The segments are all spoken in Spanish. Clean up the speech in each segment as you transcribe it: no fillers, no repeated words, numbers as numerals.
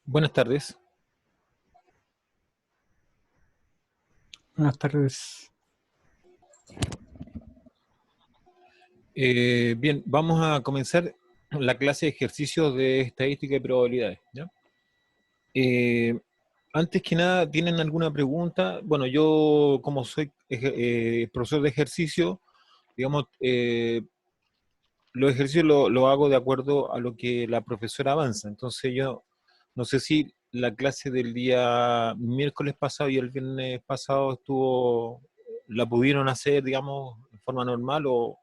Buenas tardes. Buenas tardes. Bien, vamos a comenzar la clase de ejercicios de estadística y probabilidades, ¿ya? Eh, Antes que nada, ¿tienen alguna pregunta? Bueno, yo como soy profesor de ejercicio, digamos, los ejercicios lo hago de acuerdo a lo que la profesora avanza. Entonces yo no sé si la clase del día miércoles pasado y el viernes pasado la pudieron hacer, digamos, de forma normal o...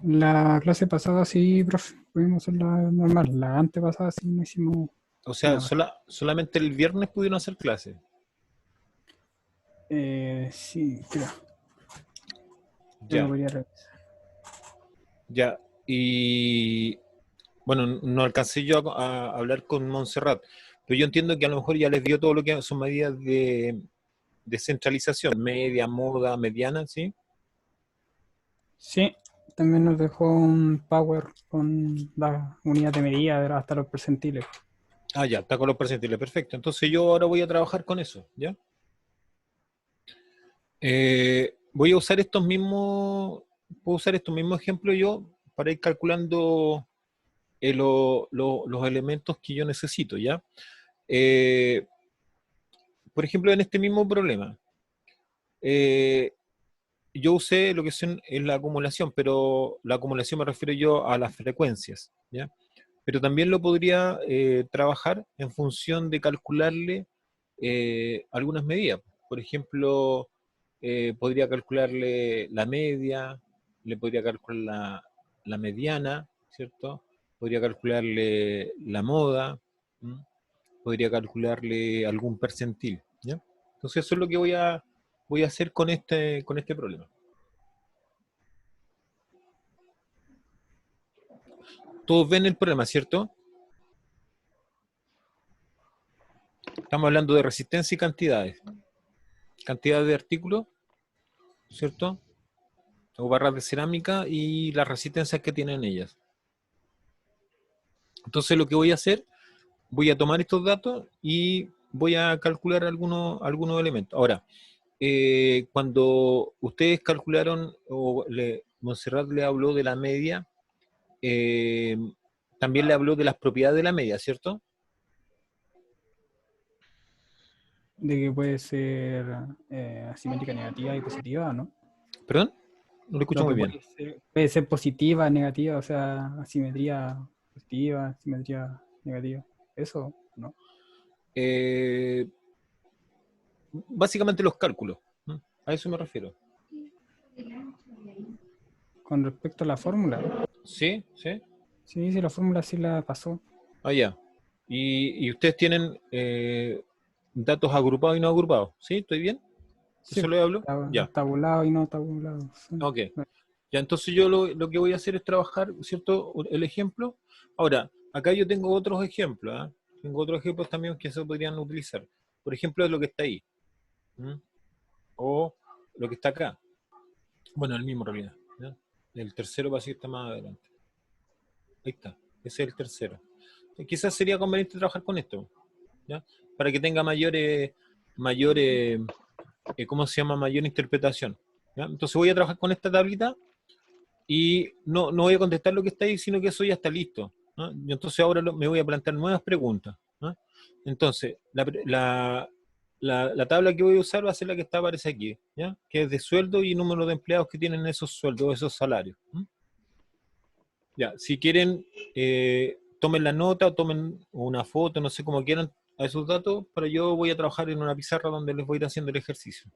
La clase pasada sí, profe, pudimos hacerla normal. La antepasada sí no hicimos O sea, nada. solamente el viernes pudieron hacer clases. Sí, creo. Yo lo Ya, podría revisar. ya. Y bueno, no alcancé yo a hablar con Montserrat, pero yo entiendo que a lo mejor ya les dio todo lo que son medidas de centralización, media, moda, mediana, ¿sí? Sí, también nos dejó un Power con la unidad de medida hasta los percentiles. Ah, ya, está con los percentiles, perfecto. Entonces yo ahora voy a trabajar con eso, ¿ya? Voy a usar puedo usar estos mismos ejemplos yo para ir calculando los elementos que yo necesito, ¿ya? Eh, por ejemplo, en este mismo problema, eh, yo usé lo que es la acumulación, pero la acumulación me refiero yo a las frecuencias, ¿ya? Pero también lo podría trabajar en función de calcularle algunas medidas. Por ejemplo, podría calcularle la media, le podría calcular la mediana, ¿cierto? Podría calcularle la moda, ¿m? Podría calcularle algún percentil, ¿ya? Entonces eso es lo que voy a hacer con este problema. Todos ven el problema, ¿cierto? Estamos hablando de resistencia y cantidades. Cantidad de artículos, ¿cierto? O barras de cerámica y las resistencias que tienen ellas. Entonces lo que voy a hacer, voy a tomar estos datos y voy a calcular algunos elementos. Ahora, cuando ustedes calcularon, Montserrat le habló de la media, eh, también le habló de las propiedades de la media, ¿cierto? De que puede ser asimétrica negativa y positiva, ¿no? ¿Perdón? No lo escucho Lo muy que bien. puede ser positiva, negativa, o sea, asimetría positiva, asimetría negativa. Eso, ¿no? Eh, Básicamente los cálculos. ¿Mm? A eso me refiero. Con respecto a la fórmula, ¿Sí? ¿Sí? sí, sí, la fórmula sí la pasó. Ah, ya. Y ustedes tienen datos agrupados y no agrupados. ¿Sí? ¿Estoy bien? Sí, ¿Eso le hablo? Ya. tabulado y no tabulado. Sí. Ok. Ya, entonces yo lo que voy a hacer es trabajar, ¿cierto? El ejemplo. Ahora, acá yo tengo otros ejemplos, ¿ah? Tengo otros ejemplos también que se podrían utilizar. Por ejemplo, lo que está ahí. ¿Mm? O lo que está acá. Bueno, el mismo en realidad. ¿Ya? El tercero va a ser que está más adelante. Ahí está. Ese es el tercero. Quizás sería conveniente trabajar con esto, ¿ya? Para que tenga ¿cómo se llama? Mayor interpretación, ¿ya? Entonces voy a trabajar con esta tablita y no voy a contestar lo que está ahí, sino que eso ya está listo, ¿no? Y entonces ahora me voy a plantear nuevas preguntas, ¿no? Entonces, la tabla que voy a usar va a ser la que aparece aquí, ¿ya? Que es de sueldo y número de empleados que tienen esos sueldos, esos salarios, ¿no? Ya, si quieren, tomen la nota o tomen una foto, no sé cómo quieran, a esos datos, pero yo voy a trabajar en una pizarra donde les voy a ir haciendo el ejercicio.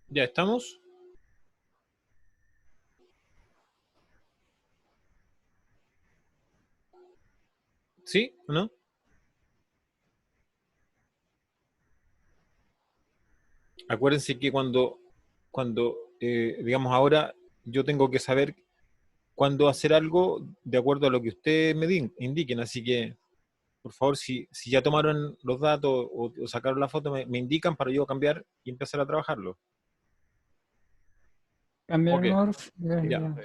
¿Ya estamos? ¿Sí o no? Acuérdense que digamos, ahora yo tengo que saber cuándo hacer algo de acuerdo a lo que ustedes indiquen, así que, por favor, si ya tomaron los datos o sacaron la foto, me indican para yo cambiar y empezar a trabajarlo. Cambiar Ok, el morph. ya,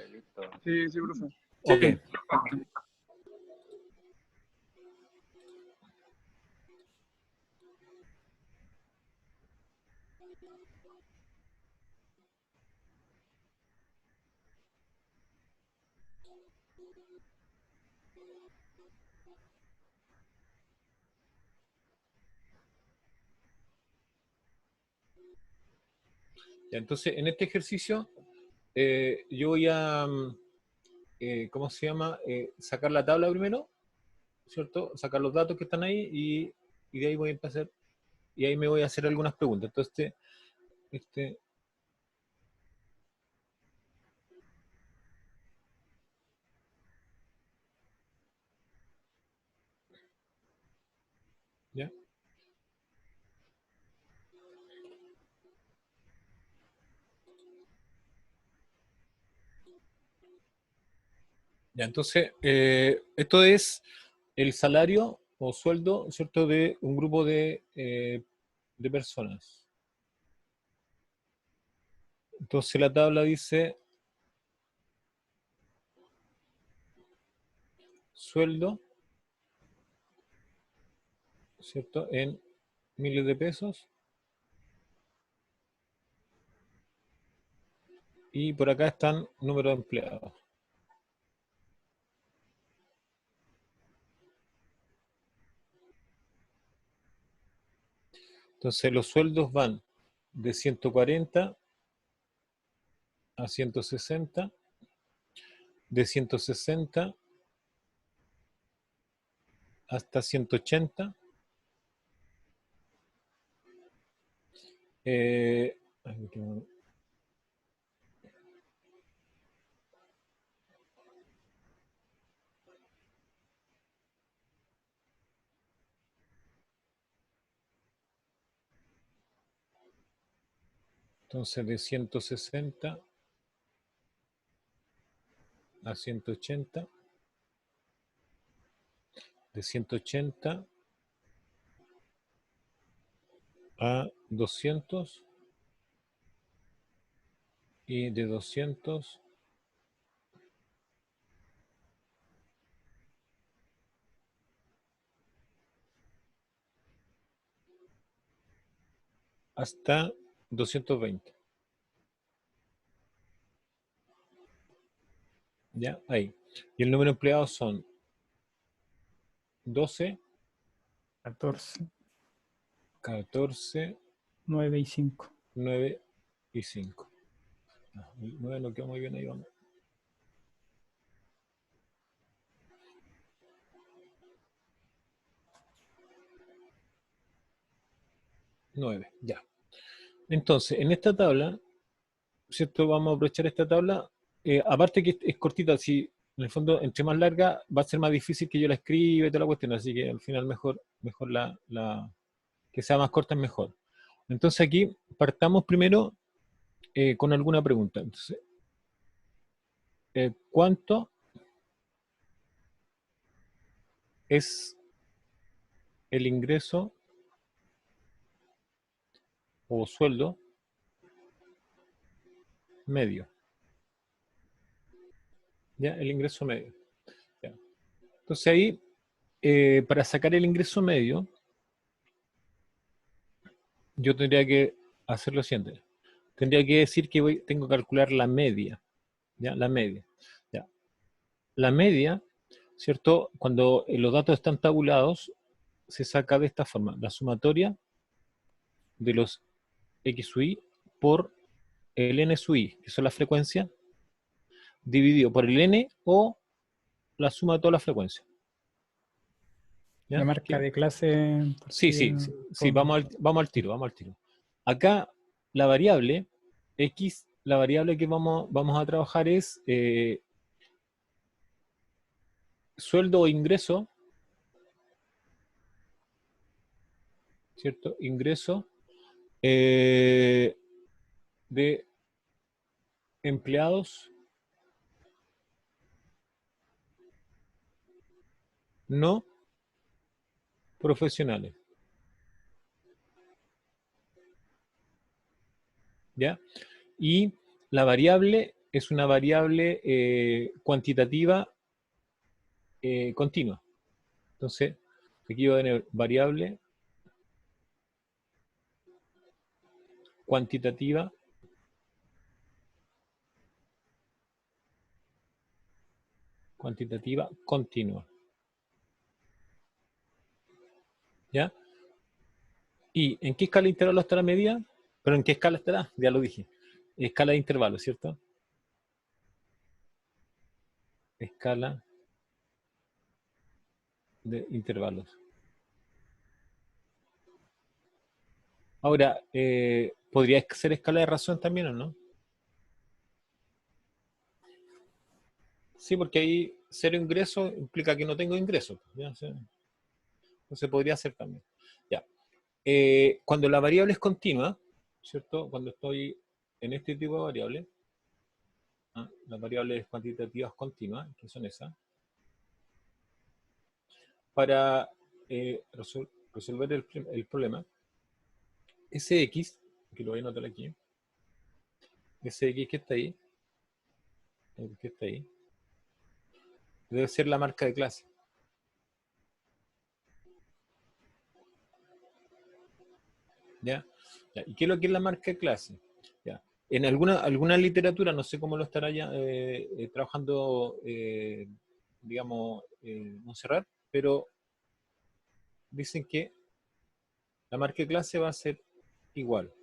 Sí, sí, profe. ok. Sí. Ya, entonces, en este ejercicio, yo voy a, ¿cómo se llama? Sacar la tabla primero, ¿cierto? Sacar los datos que están ahí y de ahí voy a empezar, y ahí me voy a hacer algunas preguntas. Entonces, este, ¿ya? Ya, entonces, esto es el salario o sueldo, ¿cierto? De un grupo de personas. Entonces, la tabla dice sueldo, ¿cierto? En miles de pesos. Y por acá están número de empleados. Entonces los sueldos van de 140 a 160, de 160 hasta 180. Eh, entonces de 160 a 180, de 180 a 200 y de 200 hasta 220. ¿Ya? Ahí. Y el número de empleados son 12, 14, 14, 9 y 5. 9 y 5. 9 no quedó muy bien ahí, vamos. 9, ya. Entonces, en esta tabla, ¿cierto? Vamos a aprovechar esta tabla. Aparte que es cortita, si en el fondo, entre más larga, va a ser más difícil que yo la escriba y toda la cuestión. Así que al final mejor que sea más corta es mejor. Entonces aquí partamos primero con alguna pregunta. Entonces, ¿cuánto es el ingreso o sueldo medio? ¿Ya? El ingreso medio. ¿Ya? Entonces ahí, para sacar el ingreso medio, yo tendría que hacer lo siguiente. Tendría que decir que tengo que calcular la media. ¿Ya? La media. ¿Ya? La media, ¿cierto? Cuando los datos están tabulados, se saca de esta forma. La sumatoria de los X sub i por el N sub i, que son las frecuencias, dividido por el N o la suma de todas las frecuencias. La ¿Ya? marca de clase Sí, sí, sí, sí, vamos al tiro, vamos al tiro. Acá la variable X, la variable que vamos a trabajar es sueldo o ingreso, ¿cierto? Ingreso de empleados no profesionales. ¿Ya? Y la variable es una variable cuantitativa continua. Entonces, aquí voy a tener variable cuantitativa continua. ¿Ya? ¿Y en qué escala de intervalo está la medida? ¿Pero en qué escala estará? Ya lo dije. Escala de intervalo, ¿cierto? Escala de intervalos. Ahora, ¿podría ser escala de razón también o no? Sí, porque ahí cero ingreso implica que no tengo ingreso. ¿Ya? Entonces podría ser también. Ya. Cuando la variable es continua, ¿cierto? Cuando estoy en este tipo de variable, las variables cuantitativas continuas, que son esas, para resolver el problema, Sx, que lo voy a anotar aquí, Sx que está ahí, debe ser la marca de clase. ¿Ya? ¿Ya? ¿Y qué es lo que es la marca de clase? ¿Ya? En alguna literatura, no sé cómo lo estará ya trabajando, digamos, Montserrat, pero dicen que la marca de clase va a ser igual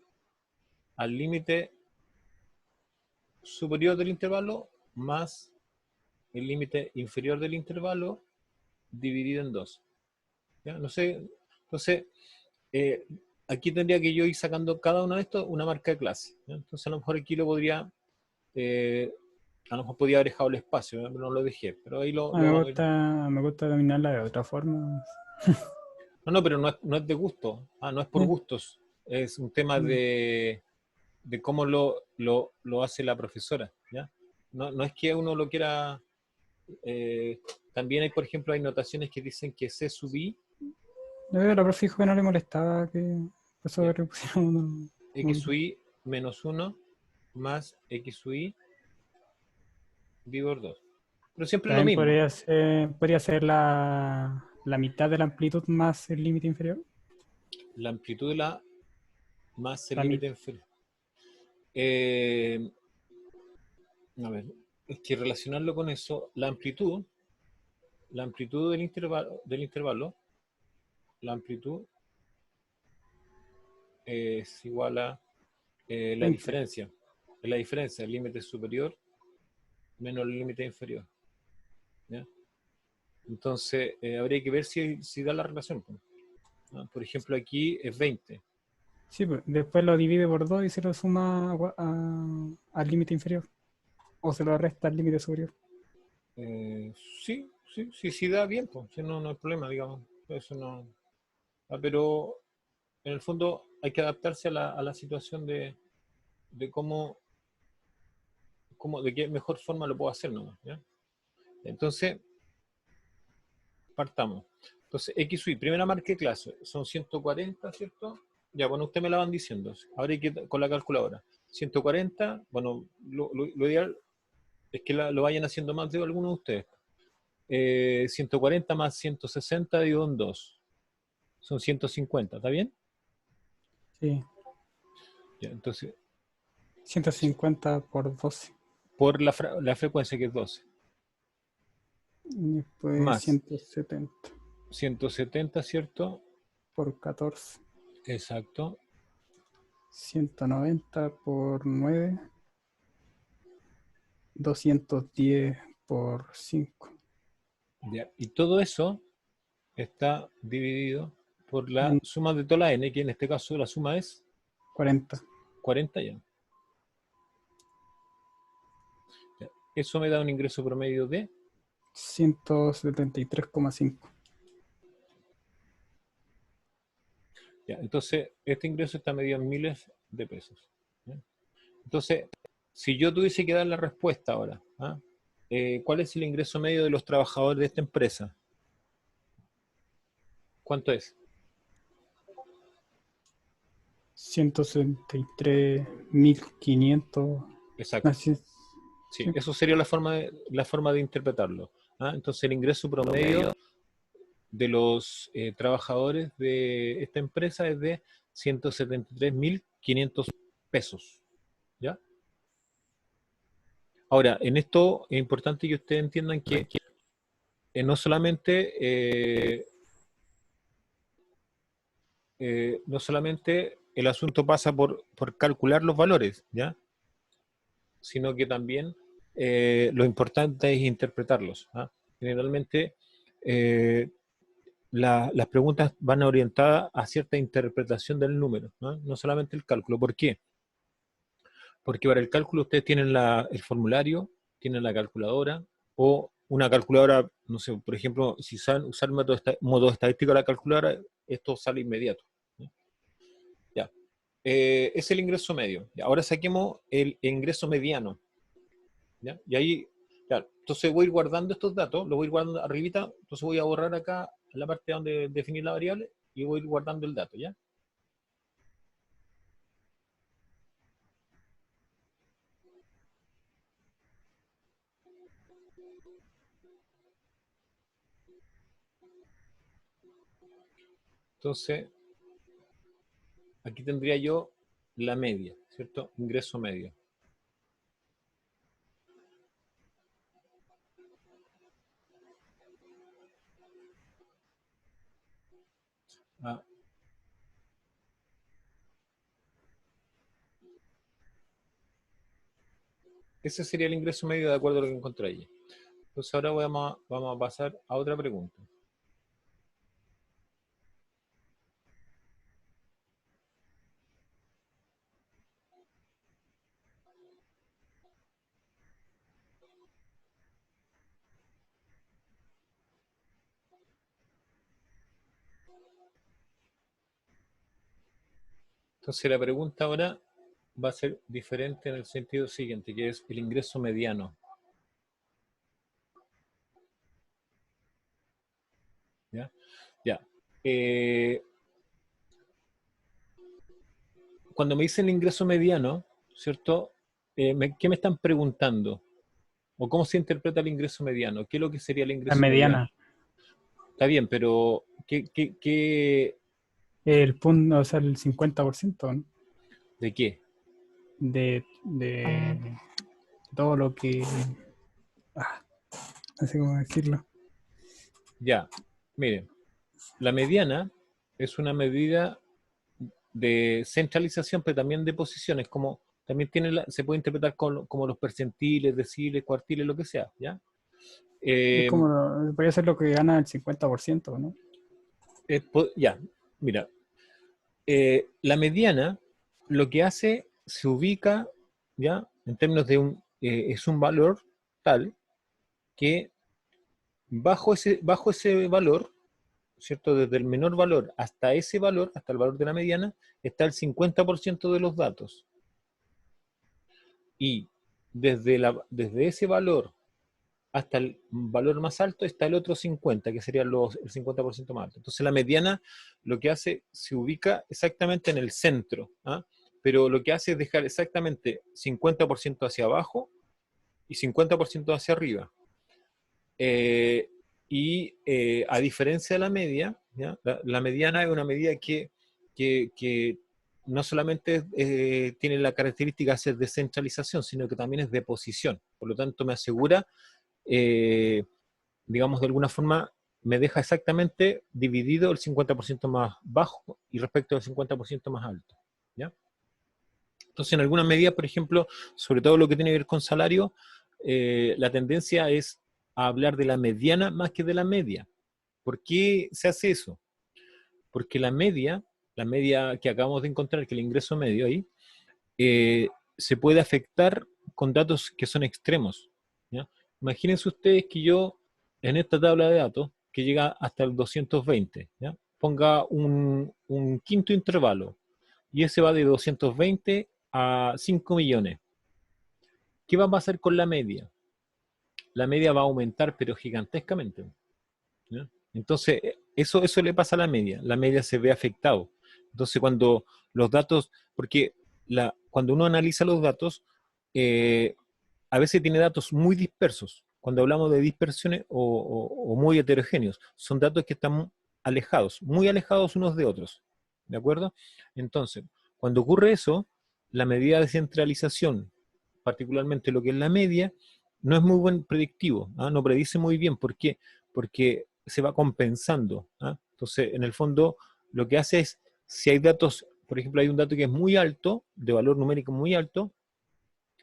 al límite superior del intervalo más el límite inferior del intervalo dividido en 2. ¿Ya? No sé, entonces, eh, aquí tendría que yo ir sacando cada uno de estos una marca de clase. ¿Ya? Entonces, a lo mejor aquí lo podría, a lo mejor podría haber dejado el espacio, ¿no? No lo dejé, pero ahí lo vamos a ir. Me gusta dominarla de otra forma. No, pero no es de gusto, no es por gustos, es un tema de cómo lo hace la profesora, ¿ya? No es que uno lo quiera, también hay, por ejemplo, hay notaciones que dicen que C sub i, Yo creo que la profe dijo que no le molestaba que eso ya, le pusieron X sub i menos 1 más X sub i dividido por 2. Pero siempre es lo también mismo, podría ser la mitad de la amplitud más el límite inferior. la amplitud de la más el La límite mitad. inferior. A ver, es que relacionarlo con eso, la amplitud del intervalo, la amplitud es igual a la 20. diferencia. Es la diferencia, el límite superior menos el límite inferior. ¿Ya? Entonces, habría que ver si da la relación. ¿No? Por ejemplo, aquí es 20. Sí, pues, después lo divide por 2 y se lo suma al límite inferior. O se lo resta al límite superior. Sí, sí da bien, pues. Si no, no hay problema, digamos. Eso no. Pero en el fondo hay que adaptarse a la situación de de qué mejor forma lo puedo hacer nomás, ¿ya? Entonces, partamos. Entonces, X y primera marca de clase, son 140, ¿cierto? Ya, bueno, usted me la van diciendo. Ahora hay que, con la calculadora. 140, bueno, lo ideal es que lo vayan haciendo más de algunos de ustedes. 140 más 160 dividido en 2. Son 150, ¿está bien? Sí. Ya, entonces, 150 por 12. por la frecuencia que es 12. Y después Más 170 170, ¿cierto? por 14. Exacto. 190 por 9. 210 por 5. Ya. Y todo eso está dividido por la En suma de toda la n, que en este caso la suma es 40. 40 ya. Ya. Eso me da un ingreso promedio de 173,5. ya. Entonces, este ingreso está medido en miles de pesos. ¿Ya? Entonces, si yo tuviese que dar la respuesta ahora, ¿ah? ¿Cuál es el ingreso medio de los trabajadores de esta empresa? ¿Cuánto es? 173.500. Exacto. Así es. Sí, Sí. eso sería la forma de interpretarlo. ¿Ah? Entonces, el ingreso promedio de los trabajadores de esta empresa es de 173.500 pesos. ¿Ya? Ahora, en esto es importante que ustedes entiendan que no solamente el asunto pasa por calcular los valores, ¿ya? Sino que también lo importante es interpretarlos. ¿Ah? Generalmente las preguntas van orientadas a cierta interpretación del número, ¿no? No solamente el cálculo. ¿Por qué? Porque para el cálculo ustedes tienen el formulario, tienen la calculadora, o una calculadora, no sé, por ejemplo, si saben usar modo estadístico de la calculadora, esto sale inmediato, ¿no? Ya. Es el ingreso medio. Ya, ahora saquemos el ingreso mediano. ¿Ya? Y ahí, claro, entonces voy a ir guardando estos datos, los voy a ir guardando arribita, entonces voy a borrar acá la parte donde definir la variable y voy a ir guardando el dato, ¿ya? Entonces, aquí tendría yo la media, ¿cierto? Ingreso medio. Ah, ese sería el ingreso medio de acuerdo a lo que encontré allí. Entonces ahora vamos a pasar a otra pregunta. Entonces la pregunta ahora va a ser diferente en el sentido siguiente, que es el ingreso mediano. ¿Ya? Ya. Cuando me dicen ingreso mediano, ¿cierto? ¿Qué me están preguntando? ¿O cómo se interpreta el ingreso mediano? ¿Qué es lo que sería el La ingreso mediano? mediana. Está bien, pero El punto, o sea, el 50%, ¿no? ¿de qué? de todo lo que. No sé cómo decirlo. Ya, miren, la mediana es una medida de centralización, pero también de posiciones, como también se puede interpretar como los percentiles, deciles, cuartiles, lo que sea, ¿ya? Es como, podría ser lo que gana el 50%, ¿no? Ya, mira, la mediana lo que hace, se ubica, ¿ya? En términos de es un valor tal que bajo ese valor, ¿cierto? Desde el menor valor hasta ese valor, hasta el valor de la mediana, está el 50% de los datos. Y desde ese valor hasta el valor más alto está el otro 50, que sería el 50% más alto. Entonces la mediana lo que hace, se ubica exactamente en el centro, ¿ah? Pero lo que hace es dejar exactamente 50% hacia abajo y 50% hacia arriba. A diferencia de la media, ¿ya? La mediana es una medida que no solamente tiene la característica de ser descentralización, sino que también es de posición. Por lo tanto, me asegura, digamos, de alguna forma, me deja exactamente dividido el 50% más bajo y respecto al 50% más alto, ¿ya? Entonces, en algunas medidas, por ejemplo, sobre todo lo que tiene que ver con salario, la tendencia es a hablar de la mediana más que de la media. ¿Por qué se hace eso? Porque la media que acabamos de encontrar, que el ingreso medio ahí, se puede afectar con datos que son extremos, ¿ya? Imagínense ustedes que yo, en esta tabla de datos, que llega hasta el 220, ¿ya? Ponga un quinto intervalo, y ese va de 220 a 5 millones. ¿Qué va a pasar con la media? La media va a aumentar, pero gigantescamente, ¿ya? Entonces, eso le pasa a la media se ve afectado. Entonces, cuando los datos, porque cuando uno analiza los datos, a veces tiene datos muy dispersos. Cuando hablamos de dispersiones o muy heterogéneos, son datos que están alejados, muy alejados unos de otros, ¿de acuerdo? Entonces, cuando ocurre eso, la medida de centralización, particularmente lo que es la media, no es muy buen predictivo, ¿ah? No predice muy bien. ¿Por qué? Porque se va compensando, ¿ah? Entonces, en el fondo, lo que hace es, si hay datos, por ejemplo, hay un dato que es muy alto, de valor numérico muy alto,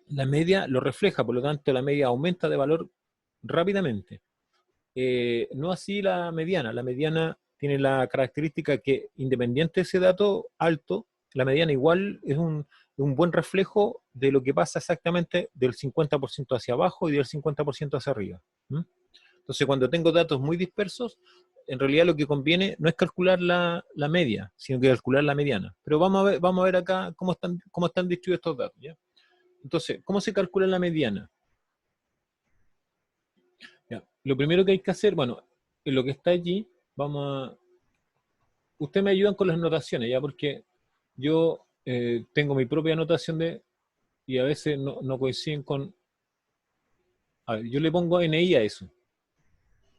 la media lo refleja, por lo tanto, la media aumenta de valor rápidamente. No así la mediana tiene la característica que, independiente de ese dato alto, la mediana igual es un buen reflejo de lo que pasa exactamente del 50% hacia abajo y del 50% hacia arriba. ¿Mm? Entonces, cuando tengo datos muy dispersos, en realidad lo que conviene no es calcular la media, sino que calcular la mediana. Pero vamos a ver acá cómo están distribuidos estos datos, ¿ya? Entonces, ¿cómo se calcula la mediana? Ya. Lo primero que hay que hacer, bueno, en lo que está allí, ustedes me ayudan con las notaciones, ¿ya? Porque yo tengo mi propia anotación y a veces no coinciden con... A ver, yo le pongo NI a eso.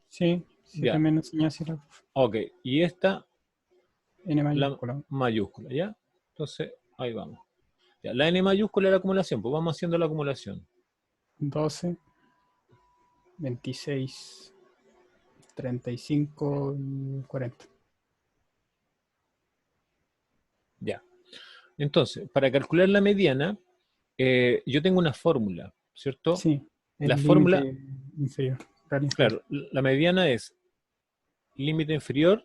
Sí, Ya. también enseñé así Ok, y esta, N la mayúscula. mayúscula, ¿ya? Entonces, ahí vamos. Ya, la N mayúscula es la acumulación, pues vamos haciendo la acumulación. 12, 26, 35 y 40. Ya. Entonces, para calcular la mediana, yo tengo una fórmula, ¿cierto? Sí, La el fórmula, límite inferior. claro, la mediana es límite inferior,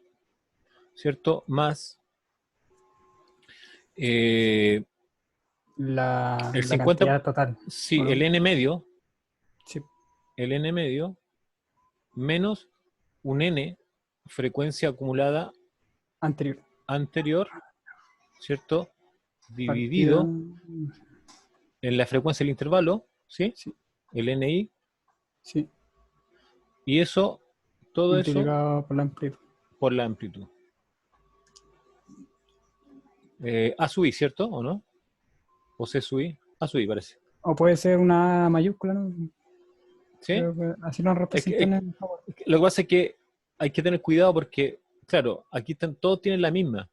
¿cierto? Más La el 50, cantidad total. sí, ¿O el no? n medio, Sí, menos un n, frecuencia acumulada anterior. anterior, ¿cierto? Partida. Dividido en la frecuencia del intervalo, ¿sí? Sí, El NI, sí. y todo eso Multiplicado por la amplitud. por la amplitud. A sub I, ¿cierto? ¿O no? ¿O C sub I? A sub I parece. O puede ser una mayúscula, ¿no? ¿Sí? Creo que así nos representan en el Power. Lo que pasa es que hay que tener cuidado porque, claro, aquí todos tienen la misma,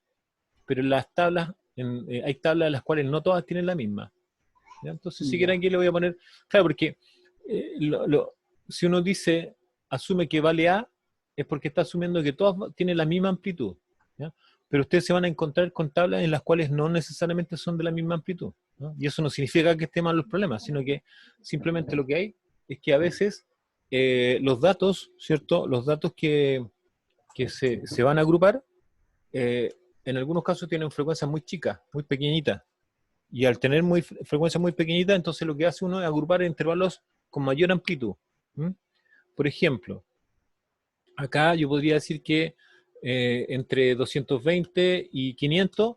pero en las tablas, hay tablas en las cuales no todas tienen la misma, ¿ya? Entonces, si quieren Ya. aquí le voy a poner, claro, porque si uno asume que vale A, es porque está asumiendo que todas tienen la misma amplitud, ¿ya? pero ustedes se van a encontrar con tablas en las cuales no necesariamente son de la misma amplitud, ¿no? Y eso no significa que estén mal los problemas, sino que simplemente lo que hay es que a veces los datos, ¿cierto? Los datos que se van a agrupar, en algunos casos tienen frecuencias muy chicas, muy pequeñitas. Y al tener frecuencias muy pequeñitas, entonces lo que hace uno es agrupar intervalos con mayor amplitud. ¿Mm? Por ejemplo, acá yo podría decir que entre 220 y 500,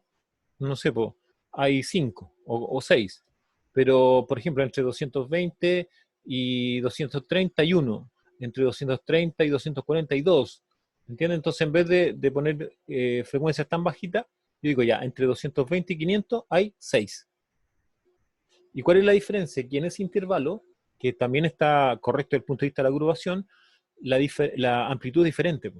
no sé, po, hay 5 o 6. Pero, por ejemplo, entre 220 y 231, entre 230 y 242. ¿Entienden? Entonces, en vez de poner frecuencias tan bajitas, yo digo ya, entre 220 y 500 hay 6. ¿Y cuál es la diferencia? Que en ese intervalo, que también está correcto desde el punto de vista de la agrupación, la amplitud es diferente,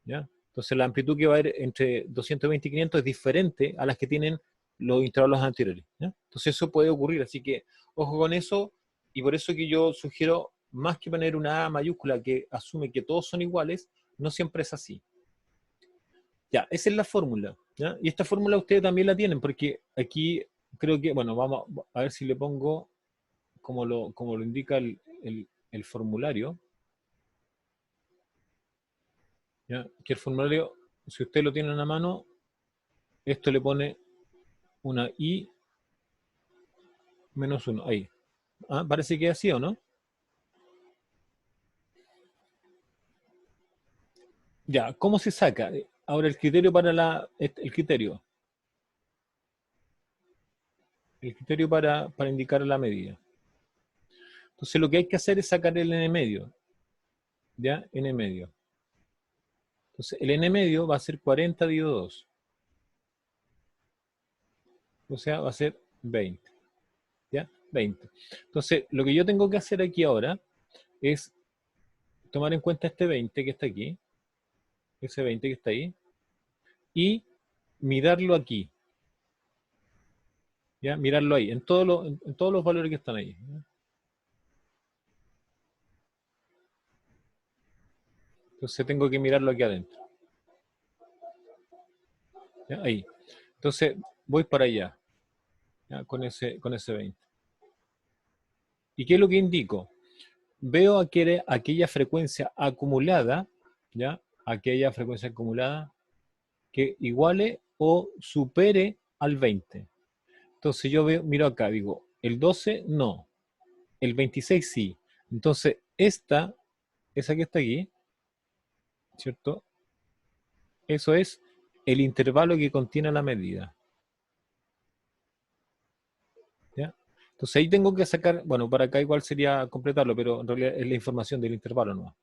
¿ya? Entonces la amplitud que va a haber entre 220 y 500 es diferente a las que tienen los intervalos anteriores, ¿ya? Entonces eso puede ocurrir, así que ojo con eso, y por eso que yo sugiero, más que poner una A mayúscula que asume que todos son iguales, no siempre es así. Ya, esa es la fórmula, ¿ya? Y esta fórmula ustedes también la tienen, porque aquí creo que, bueno, vamos a ver si le pongo como lo indica el formulario, ¿ya? Que el formulario, si usted lo tiene en la mano, esto le pone una I menos 1, ahí. Ah, parece que es así, ¿o no? Ya, ¿cómo se saca? Ahora el criterio el criterio para indicar la medida. Entonces lo que hay que hacer es sacar el n medio, ¿ya? N medio. Entonces el n medio va a ser 40 dividido 2. O sea, va a ser 20. ¿Ya? 20. Entonces, lo que yo tengo que hacer aquí ahora es tomar en cuenta este 20 que está aquí, ese 20 que está ahí, y mirarlo aquí. ¿Ya? Mirarlo ahí, en todos los valores que están ahí. ¿Ya? Entonces tengo que mirarlo aquí adentro. ¿Ya? Ahí. Entonces voy para allá, ¿ya? Con ese 20. ¿Y qué es lo que indico? Veo aquella frecuencia acumulada, ¿ya? Aquella frecuencia acumulada que iguale o supere al 20. Entonces yo miro acá, digo, el 12 no, el 26 sí. Entonces esa que está aquí, ¿cierto? Eso es el intervalo que contiene la medida. ¿Ya? Entonces ahí tengo que sacar, bueno, para acá igual sería completarlo, pero en realidad es la información del intervalo nomás.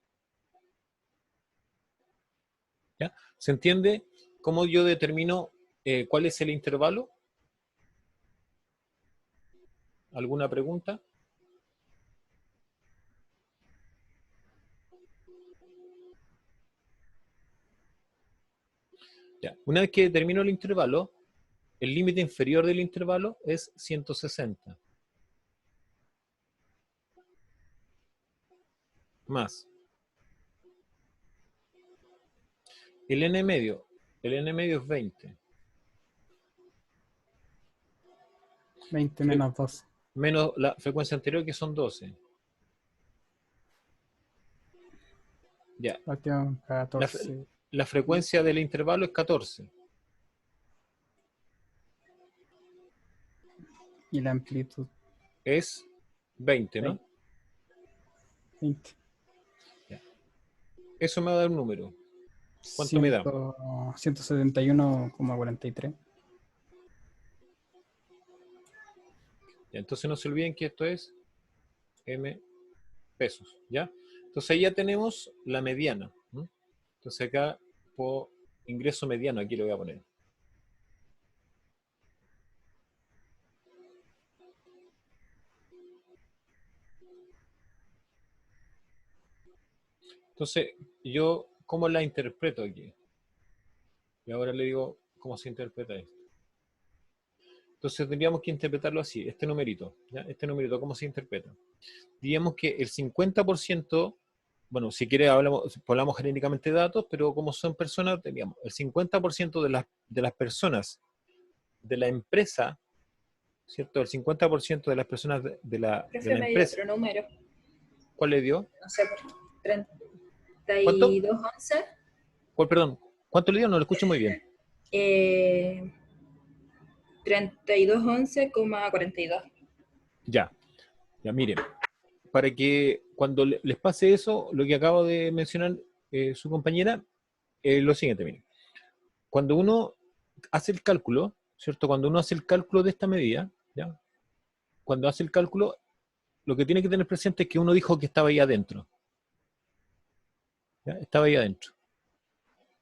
¿Ya? ¿Se entiende cómo yo determino cuál es el intervalo? ¿Alguna pregunta? Ya. Una vez que determino el intervalo, el límite inferior del intervalo es 160. Más. El n medio es 20. 20 menos 12. Menos la frecuencia anterior que son 12. Ya. Cuestión La 14. frecuencia del intervalo es 14. Y la amplitud Es 20, ¿no? 20. Ya. Eso me va a dar un número. ¿Cuánto me da? 171,43. Ya, entonces no se olviden que esto es M pesos, ¿ya? Entonces ahí ya tenemos la mediana, ¿no? Entonces acá puedo ingreso mediano, aquí lo voy a poner. Entonces, yo, ¿cómo la interpreto aquí? Y ahora le digo cómo se interpreta esto. Entonces tendríamos que interpretarlo así, este numerito, ¿ya? Este numerito, ¿cómo se interpreta? Digamos que el 50% bueno, si quiere hablamos genéricamente de datos, pero como son personas, teníamos el 50% de las personas de la empresa, ¿cierto? El 50% de las personas de la Profe, me dio empresa. otro número. ¿Cuál le dio? No sé, por ¿Cuánto? 3211. ¿Cuál, perdón? ¿Cuánto le dio? No lo escucho muy bien. 3211,42. Ya, ya miren. Para que cuando les pase eso, lo que acabo de mencionar su compañera, lo siguiente, miren. Cuando uno hace el cálculo, ¿cierto? Cuando uno hace el cálculo de esta medida, ¿ya? Cuando hace el cálculo, lo que tiene que tener presente es que uno dijo que estaba ahí adentro. ¿Ya? Estaba ahí adentro.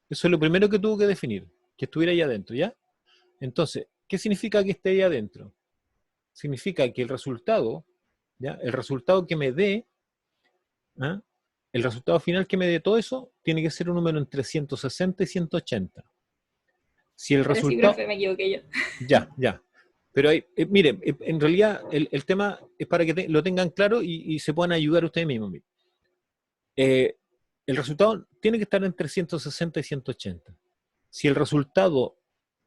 Eso es lo primero que tuvo que definir, que estuviera ahí adentro, ¿ya? Entonces, ¿qué significa que esté ahí adentro? Significa que el resultado, ¿ya? El resultado que me dé, ¿ah? El resultado final que me dé todo eso, tiene que ser un número entre 160 y 180. Si el Ahora sí, resultado... profe, me equivoqué yo. Ya, ya. Pero miren, en realidad el tema es para que lo tengan claro y se puedan ayudar ustedes mismos. El resultado tiene que estar entre 160 y 180. Si el resultado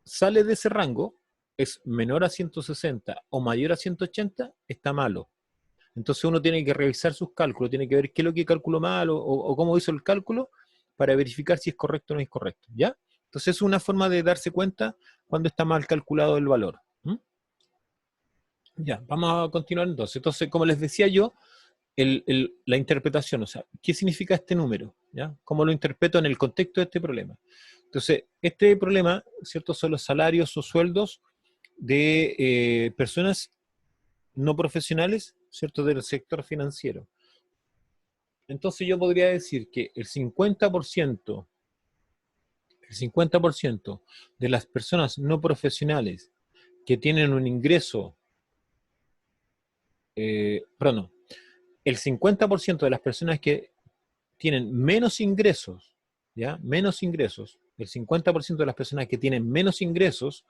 sale de ese rango, es menor a 160 o mayor a 180, está malo. Entonces uno tiene que revisar sus cálculos, tiene que ver qué es lo que calculó mal o cómo hizo el cálculo para verificar si es correcto o no es correcto. ¿Ya? Entonces es una forma de darse cuenta cuando está mal calculado el valor. ¿Mm? Ya, vamos a continuar entonces. Entonces, como les decía yo, la interpretación, o sea, ¿qué significa este número? ¿Ya? ¿Cómo lo interpreto en el contexto de este problema? Entonces, este problema, ¿cierto? Son los salarios o sueldos de personas no profesionales, ¿cierto? Del sector financiero. Entonces yo podría decir que el 50% de las personas no profesionales que tienen un ingreso, perdón, el 50% de las personas que tienen menos ingresos, ¿ya? Menos ingresos, el 50% de las personas que tienen menos ingresos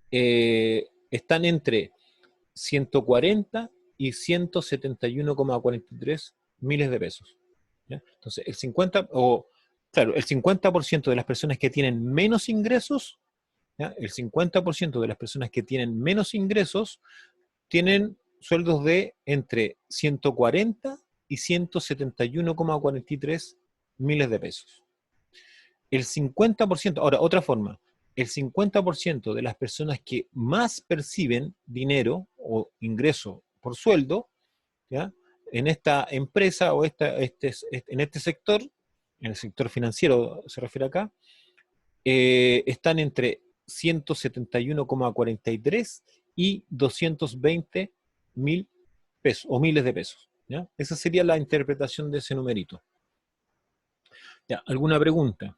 están entre 140 y 171,43 miles de pesos. ¿Ya? Entonces, el 50% de las personas que tienen menos ingresos, ¿ya? El 50% de las personas que tienen menos ingresos tienen sueldos de entre 140 y 171,43 miles de pesos. El 50%, ahora otra forma, el 50% de las personas que más perciben dinero o ingreso por sueldo, ¿ya? En esta empresa o en este sector, en el sector financiero se refiere acá, están entre 171,43 y 220 mil pesos o miles de pesos. ¿Ya? Esa sería la interpretación de ese numerito. ¿Ya? ¿Alguna pregunta?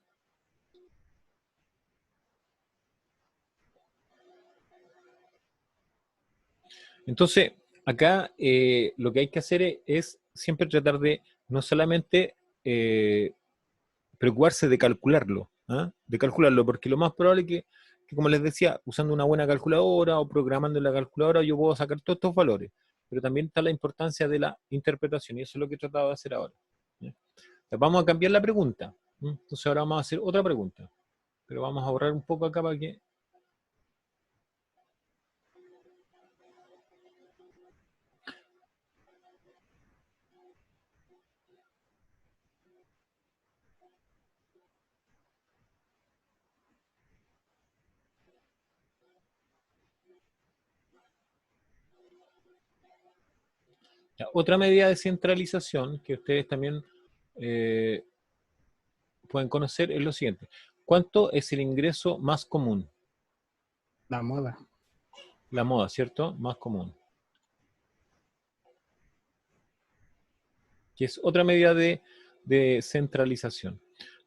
Entonces, acá lo que hay que hacer es siempre tratar de no solamente preocuparse de calcularlo, ¿ah? De calcularlo, porque lo más probable es que, como les decía, usando una buena calculadora o programando en la calculadora, yo puedo sacar todos estos valores, pero también está la importancia de la interpretación, y eso es lo que he tratado de hacer ahora. ¿Ya? Vamos a cambiar la pregunta. Entonces ahora vamos a hacer otra pregunta, pero vamos a ahorrar un poco acá para que... Ya, otra medida de centralización que ustedes también eh, pueden conocer es lo siguiente. ¿Cuánto es el ingreso más común? La moda. La moda, ¿cierto? Más común. Que es otra medida de centralización.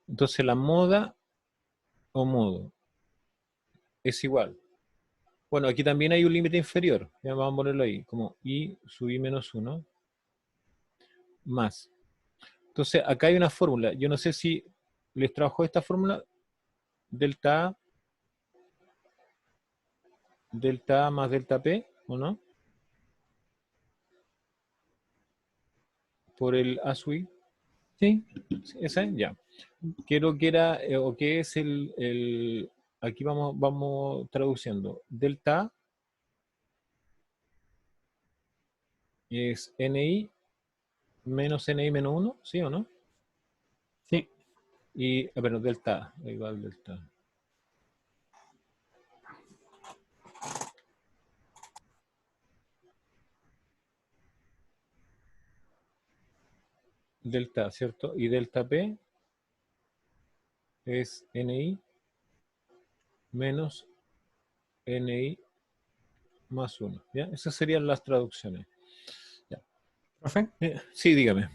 Entonces la moda o modo es igual. Bueno, aquí también hay un límite inferior. Ya vamos a ponerlo ahí, como I sub I menos 1 más. Entonces acá hay una fórmula. Yo no sé si les trabajo esta fórmula. Delta A más delta P, ¿o no? por el ASUI. Sí. ¿Ese? Ya. Quiero que era, o que es aquí vamos traduciendo. Delta A es NI menos NI menos 1, ¿sí o no? Sí. Y, bueno, delta A, igual delta A. Delta A, ¿cierto? Y delta P es NI menos NI más 1. ¿Ya? Esas serían las traducciones. Ya. ¿Profe? Sí, dígame.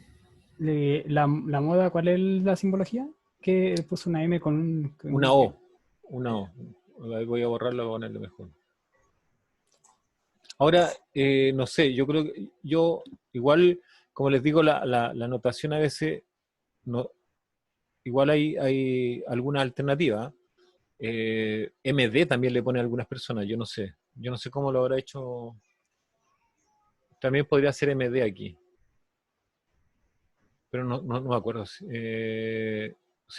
La moda, ¿cuál es la simbología? Que puso una M con un... Una O. Una O. Ahí voy a borrarlo, voy a ponerlo mejor. Ahora, no sé, yo creo que yo, igual, como les digo, la notación a veces, no, igual hay alguna alternativa. MD también le pone a algunas personas, yo no sé. Yo no sé cómo lo habrá hecho. También podría ser MD aquí. Pero no me acuerdo. Sí,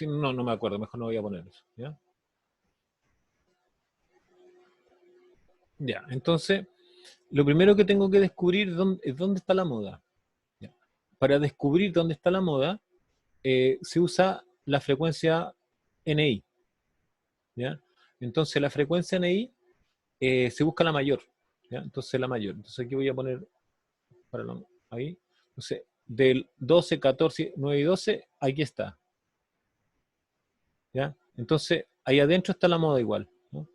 no me acuerdo, mejor no voy a poner eso. ¿Ya? Ya, entonces, lo primero que tengo que descubrir es dónde está la moda. ¿Ya? Para descubrir dónde está la moda, se usa la frecuencia NI. ¿Ya? Entonces, la frecuencia NI se busca la mayor. ¿Ya? Entonces, la mayor. Entonces, aquí voy a poner ahí. Entonces, del 12, 14, 9 y 12, aquí está. ¿Ya? Entonces, ahí adentro está la moda igual. ¿No?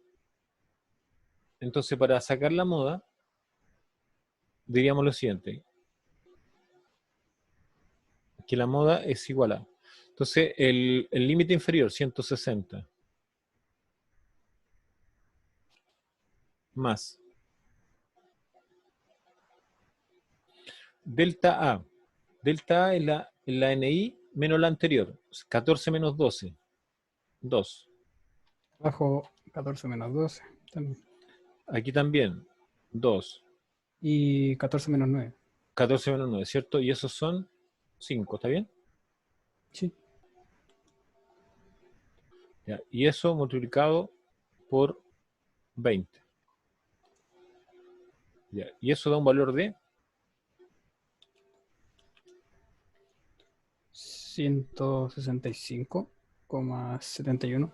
Entonces, para sacar la moda, diríamos lo siguiente, que la moda es igual a. Entonces, el límite inferior, 160, más delta A. Delta A es la NI menos la anterior, 14 menos 12, 2. Bajo 14 menos 12. También. Aquí también, 2. Y 14 menos 9. 14 menos 9, ¿cierto? Y esos son 5, ¿está bien? Sí. Ya, y eso multiplicado por 20. Ya, y eso da un valor de 165,71.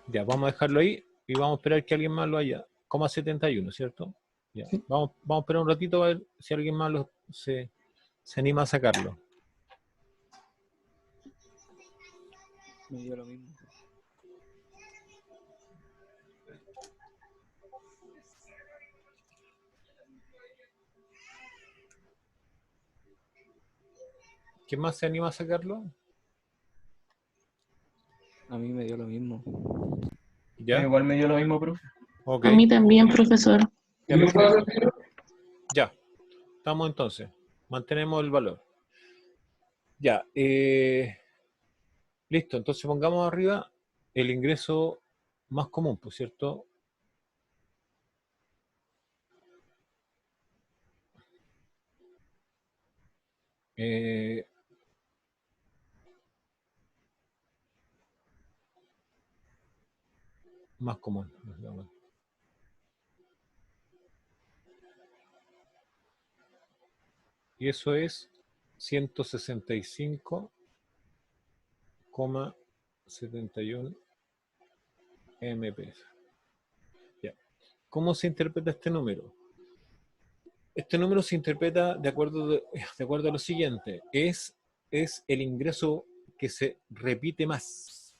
Ya, vamos a dejarlo ahí y vamos a esperar que alguien más lo haya. 71, ¿cierto? Ya. Sí. Vamos a esperar un ratito a ver si alguien más se anima a sacarlo. Me dio lo mismo. ¿Quién más se anima a sacarlo? A mí me dio lo mismo. ¿Ya? Igual me dio lo mismo, profe. Ok. A mí también, profesor. Ya, perfecto. Ya. Estamos entonces. Mantenemos el valor. Ya. Listo. Entonces pongamos arriba el ingreso más común, pues, ¿cierto? Más común. Y eso es 165,71 MPF. Ya. ¿Cómo se interpreta este número? Este número se interpreta de acuerdo a lo siguiente. Es el ingreso que se repite más.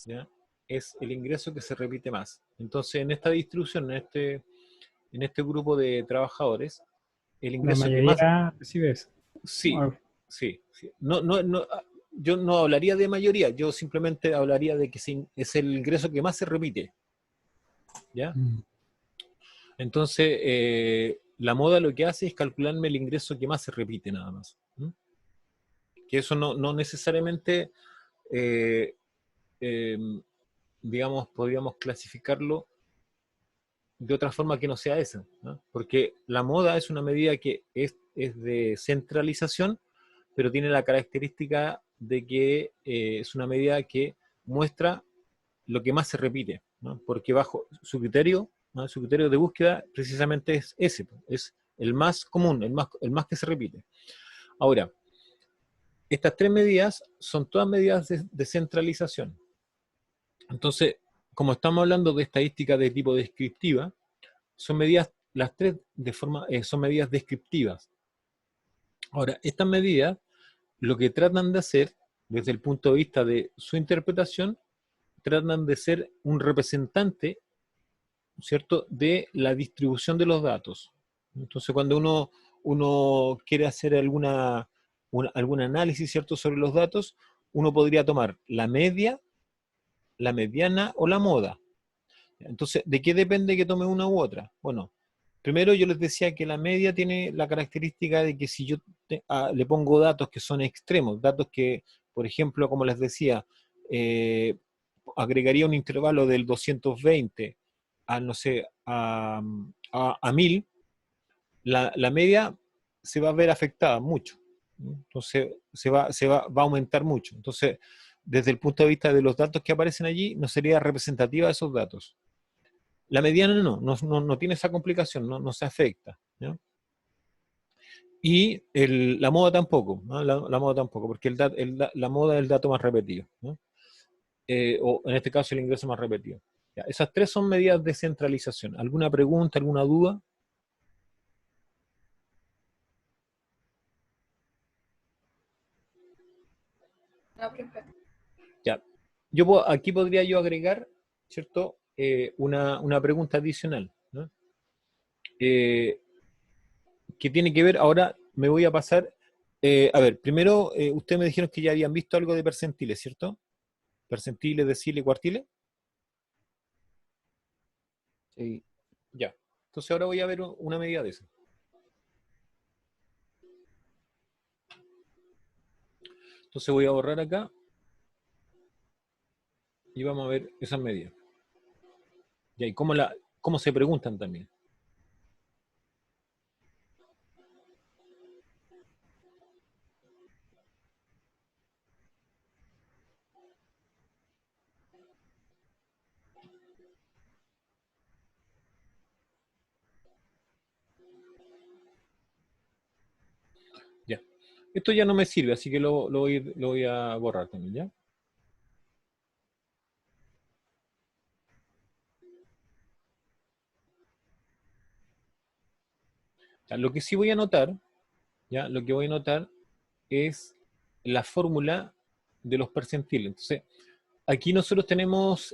¿Ya? Es el ingreso que se repite más. Entonces, en esta distribución, en este grupo de trabajadores, el La ingreso que más... mayoría recibe eso. Sí, Ah, sí. Yo no hablaría de mayoría, yo simplemente hablaría de que es el ingreso que más se repite. ¿Ya? Entonces, la moda lo que hace es calcularme el ingreso que más se repite nada más. ¿Mm? Que eso no necesariamente, eh, eh, digamos, podríamos clasificarlo de otra forma que no sea esa, ¿no? Porque la moda es una medida que es de centralización, pero tiene la característica de que es una medida que muestra lo que más se repite, ¿no? Porque bajo su criterio, ¿no? Su criterio de búsqueda precisamente es ese, es el más común, el más que se repite. Ahora, estas tres medidas son todas medidas de centralización. Entonces, como estamos hablando de estadística de tipo descriptiva, son medidas, las tres son medidas descriptivas. Ahora, estas medidas lo que tratan de hacer, desde el punto de vista de su interpretación, tratan de ser un representante, ¿cierto?, de la distribución de los datos. Entonces, cuando uno quiere hacer algún análisis, ¿cierto?, sobre los datos, uno podría tomar la media, la mediana o la moda. Entonces, ¿de qué depende que tome una u otra? Bueno, primero yo les decía que la media tiene la característica de que si yo le pongo datos que son extremos, datos que, por ejemplo, como les decía, agregaría un intervalo del 220 a, no sé, a 1000, la media se va a ver afectada mucho, ¿no? Entonces va a aumentar mucho. Entonces, desde el punto de vista de los datos que aparecen allí, no sería representativa de esos datos. La mediana no tiene esa complicación, no se afecta, ¿no? Y la moda tampoco, ¿no? La moda tampoco, porque la moda es el dato más repetido, ¿no? O en este caso el ingreso más repetido. Ya, esas tres son medidas de centralización. ¿Alguna pregunta, alguna duda? Ya. Aquí podría yo agregar, ¿cierto? Una pregunta adicional, ¿no? Que tiene que ver, ahora me voy a pasar, a ver, primero, ustedes me dijeron que ya habían visto algo de percentiles, ¿cierto? Percentiles, deciles, cuartiles. Sí. Ya. Entonces ahora voy a ver una medida de eso. Entonces voy a borrar acá y vamos a ver esas medidas. Ya, y cómo se preguntan también. Ya. Esto ya no me sirve, así que lo voy a borrar también, ¿ya? Ya, lo que sí voy a anotar, ¿ya? Lo que voy a anotar es la fórmula de los percentiles. Entonces, aquí nosotros tenemos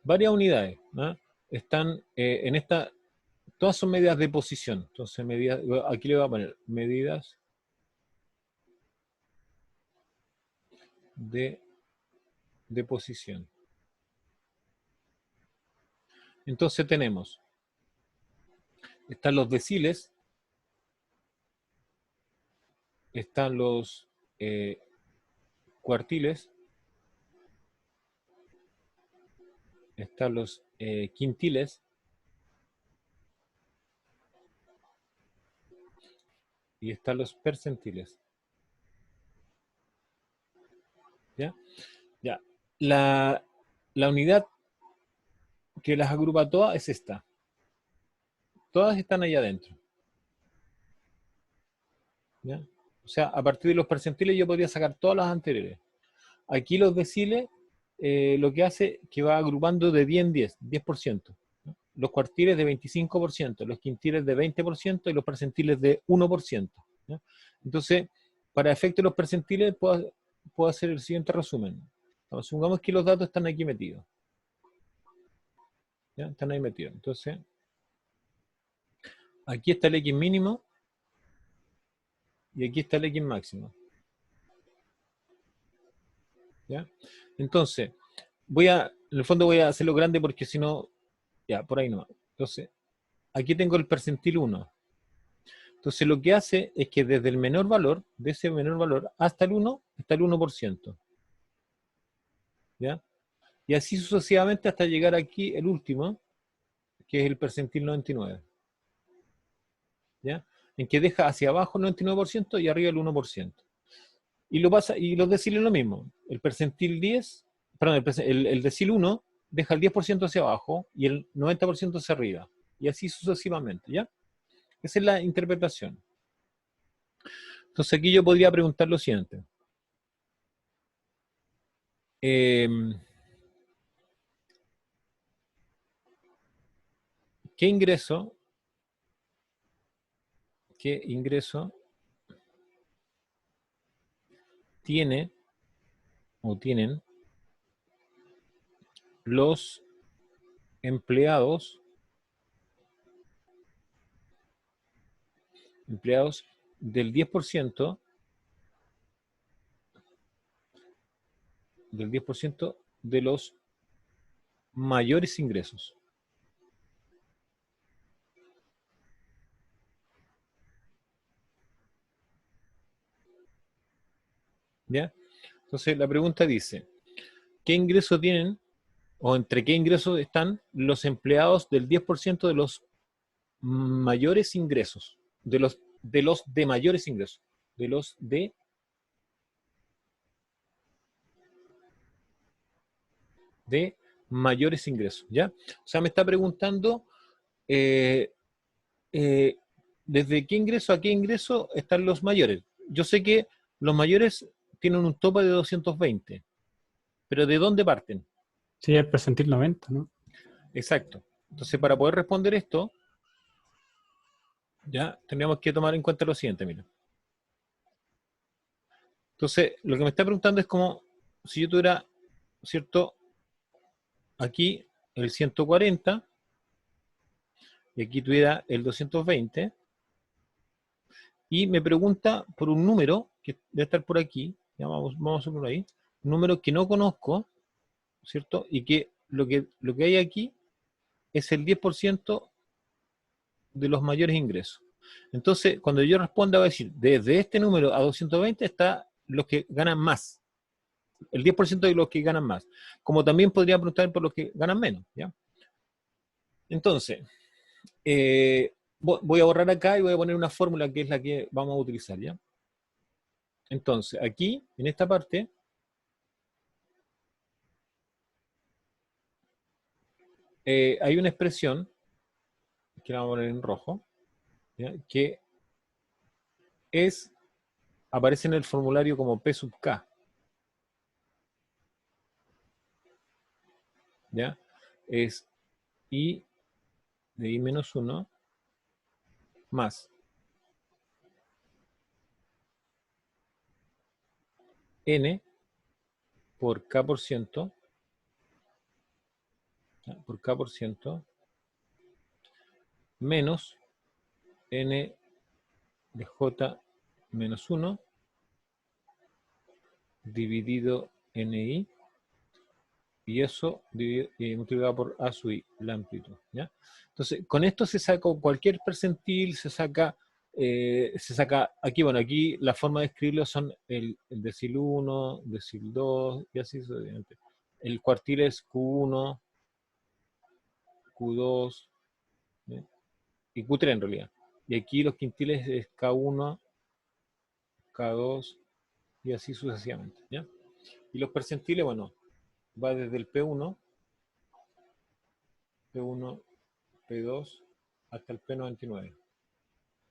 varias unidades, ¿no? Están en esta, todas son medidas de posición. Entonces, aquí le voy a poner medidas de posición. Entonces están los deciles, están los cuartiles, están los quintiles, y están los percentiles. ¿Ya? Ya. La unidad que las agrupa todas es esta. Todas están allá adentro, ¿ya? O sea, a partir de los percentiles yo podría sacar todas las anteriores. Aquí los deciles, lo que hace que va agrupando de 10 en 10, 10%. ¿No? Los cuartiles de 25%, los quintiles de 20% y los percentiles de 1%. ¿Ya? Entonces, para efecto de los percentiles, puedo hacer el siguiente resumen. Entonces, supongamos que los datos están aquí metidos. ¿Ya? Están ahí metidos. Entonces, aquí está el X mínimo y aquí está el X máximo. ¿Ya? Entonces, en el fondo voy a hacerlo grande porque si no, ya, por ahí no. Entonces, aquí tengo el percentil 1. Entonces, lo que hace es que desde el menor valor, de ese menor valor, hasta el 1, está el 1%. ¿Ya? Y así sucesivamente hasta llegar aquí el último, que es el percentil 99. ¿ya? En que deja hacia abajo el 99% y arriba el 1%. Y lo pasa, y los deciles lo mismo. El percentil 10, perdón, el decil 1 deja el 10% hacia abajo y el 90% hacia arriba. Y así sucesivamente, ¿ya? Esa es la interpretación. Entonces aquí yo podría preguntar lo siguiente. ¿Qué ingreso tiene o tienen los empleados del 10% de los mayores ingresos? ¿Ya? Entonces la pregunta dice, ¿qué ingreso tienen o entre qué ingresos están los empleados del 10% de los mayores ingresos? De mayores ingresos. De los de mayores ingresos, ¿ya? O sea, me está preguntando eh, eh, desde qué ingreso a qué ingreso están los mayores. Yo sé que los mayores tienen un tope de 220, pero ¿de dónde parten? Sí, el percentil 90, ¿no? Exacto. Entonces, para poder responder esto, ya tendríamos que tomar en cuenta lo siguiente, mira. Entonces, lo que me está preguntando es como si yo tuviera, ¿cierto? Aquí el 140 y aquí tuviera el 220 y me pregunta por un número que debe estar por aquí, ya vamos a ponerlo ahí, un número que no conozco, ¿cierto? Y que lo que hay aquí es el 10% de los mayores ingresos. Entonces, cuando yo responda, va a decir, desde este número a 220 está los que ganan más, el 10% de los que ganan más. Como también podría preguntar por los que ganan menos, ¿ya? Entonces, voy a borrar acá y voy a poner una fórmula que es la que vamos a utilizar, ¿ya? Entonces, aquí, en esta parte, hay una expresión, que la vamos a poner en rojo, ¿ya? Que aparece en el formulario como P sub K, ¿ya? Es I de I menos 1 más N por K por ciento, ¿ya? Por K por ciento, menos N de J menos 1 dividido NI, y eso multiplicado por A sub I, la amplitud, ¿ya? Entonces, con esto se saca cualquier percentil, se saca aquí, bueno, aquí la forma de escribirlo son el decil 1, decil 2, y así sucesivamente. El cuartil es Q1, Q2, ¿ya? Y Q3 en realidad. Y aquí los quintiles es K1, K2, y así sucesivamente, ¿ya? Y los percentiles, bueno, va desde el P1, P1, P2, hasta el P99,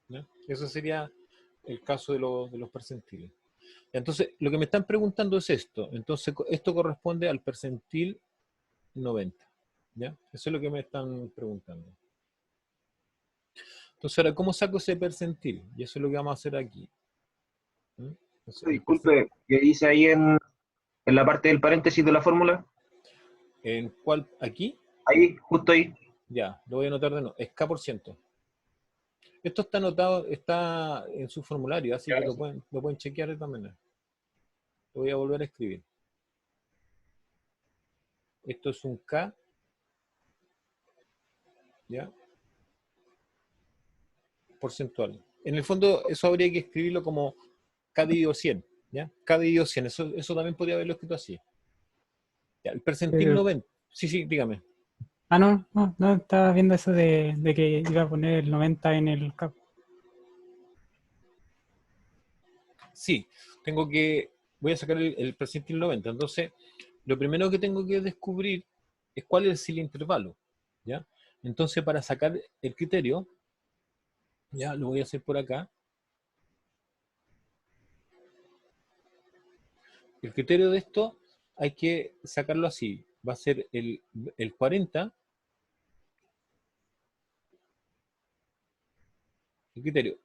¿ya? Eso sería el caso de los percentiles. Entonces, lo que me están preguntando es esto. Entonces, esto corresponde al percentil 90, ¿ya? Eso es lo que me están preguntando. Entonces, ahora, ¿cómo saco ese percentil? Y eso es lo que vamos a hacer aquí. Entonces, Disculpe, ¿qué dice ahí en la parte del paréntesis de la fórmula? ¿en cuál? ¿Aquí? Ahí, justo ahí. Ya, lo voy a anotar de nuevo. Es K por ciento. Esto está anotado, está en su formulario, así que lo pueden chequear de esta manera. Lo voy a volver a escribir. Esto es un K, ¿ya? Porcentual. En el fondo, eso habría que escribirlo como K dividido 100, ¿ya? K dividido 100, eso también podría haberlo escrito así. Ya, el percentil 90. Sí, sí, dígame. No, estaba viendo eso de que iba a poner el 90 en el cap. sí, voy a sacar el percentil 90. Entonces, lo primero que tengo que descubrir es cuál es el intervalo, ¿ya? Entonces, para sacar el criterio, ya lo voy a hacer por acá. El criterio de esto hay que sacarlo así. Va a ser el 40. El criterio.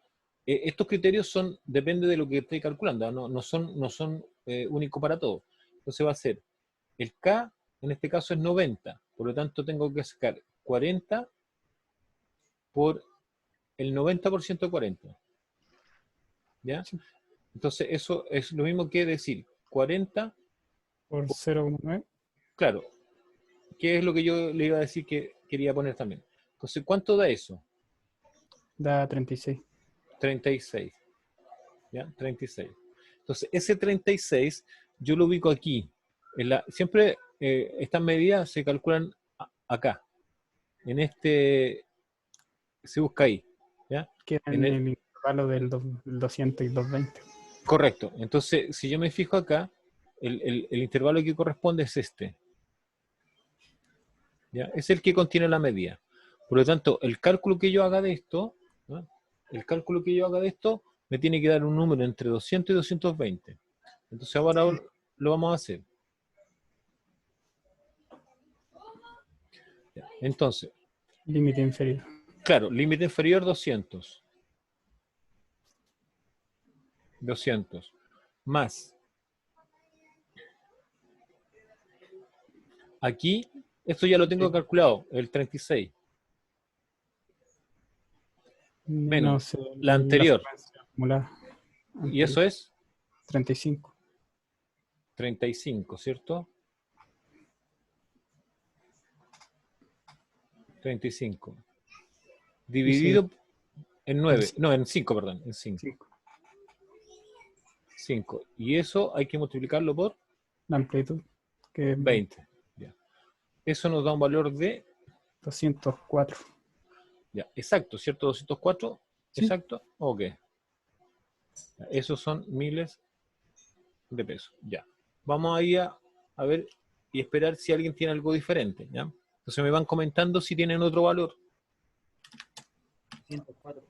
Estos criterios depende de lo que esté calculando, no son únicos para todos. Entonces va a ser el K, en este caso es 90, por lo tanto tengo que sacar 40 por el 90% de 40. ¿Ya? Entonces eso es lo mismo que decir 40 por 0,9 claro, que es lo que yo le iba a decir que quería poner también. Entonces, ¿cuánto da eso? da 36. 36. ¿Ya? 36. Entonces, ese 36 yo lo ubico aquí. Siempre estas medidas se calculan acá. En este, se busca ahí. ¿Ya? Queda En en el intervalo del 200 y 220. Correcto. Entonces, si yo me fijo acá, el intervalo que corresponde es este. ¿Ya? Es el que contiene la medida. Por lo tanto, el cálculo que yo haga de esto, ¿no? El cálculo que yo haga de esto me tiene que dar un número entre 200 y 220. Entonces ahora lo vamos a hacer. Ya. Entonces, Límite inferior. claro, límite inferior 200. 200. Más. Aquí, esto ya lo tengo calculado, el 36. Menos la anterior. frecuencia acumulada Y anterior. eso es 35. 35, ¿cierto? 35. Dividido en 9. No, en 5, perdón. En 5. 5. Y eso hay que multiplicarlo por La amplitud, que es 20. Ya. Eso nos da un valor de... 204. Ya, exacto, ¿cierto? 204. Sí. Exacto. Ok. Ya, esos son miles de pesos. Ya. Vamos ahí a ver y esperar si alguien tiene algo diferente. ¿Ya? Entonces me van comentando si tienen otro valor. 104.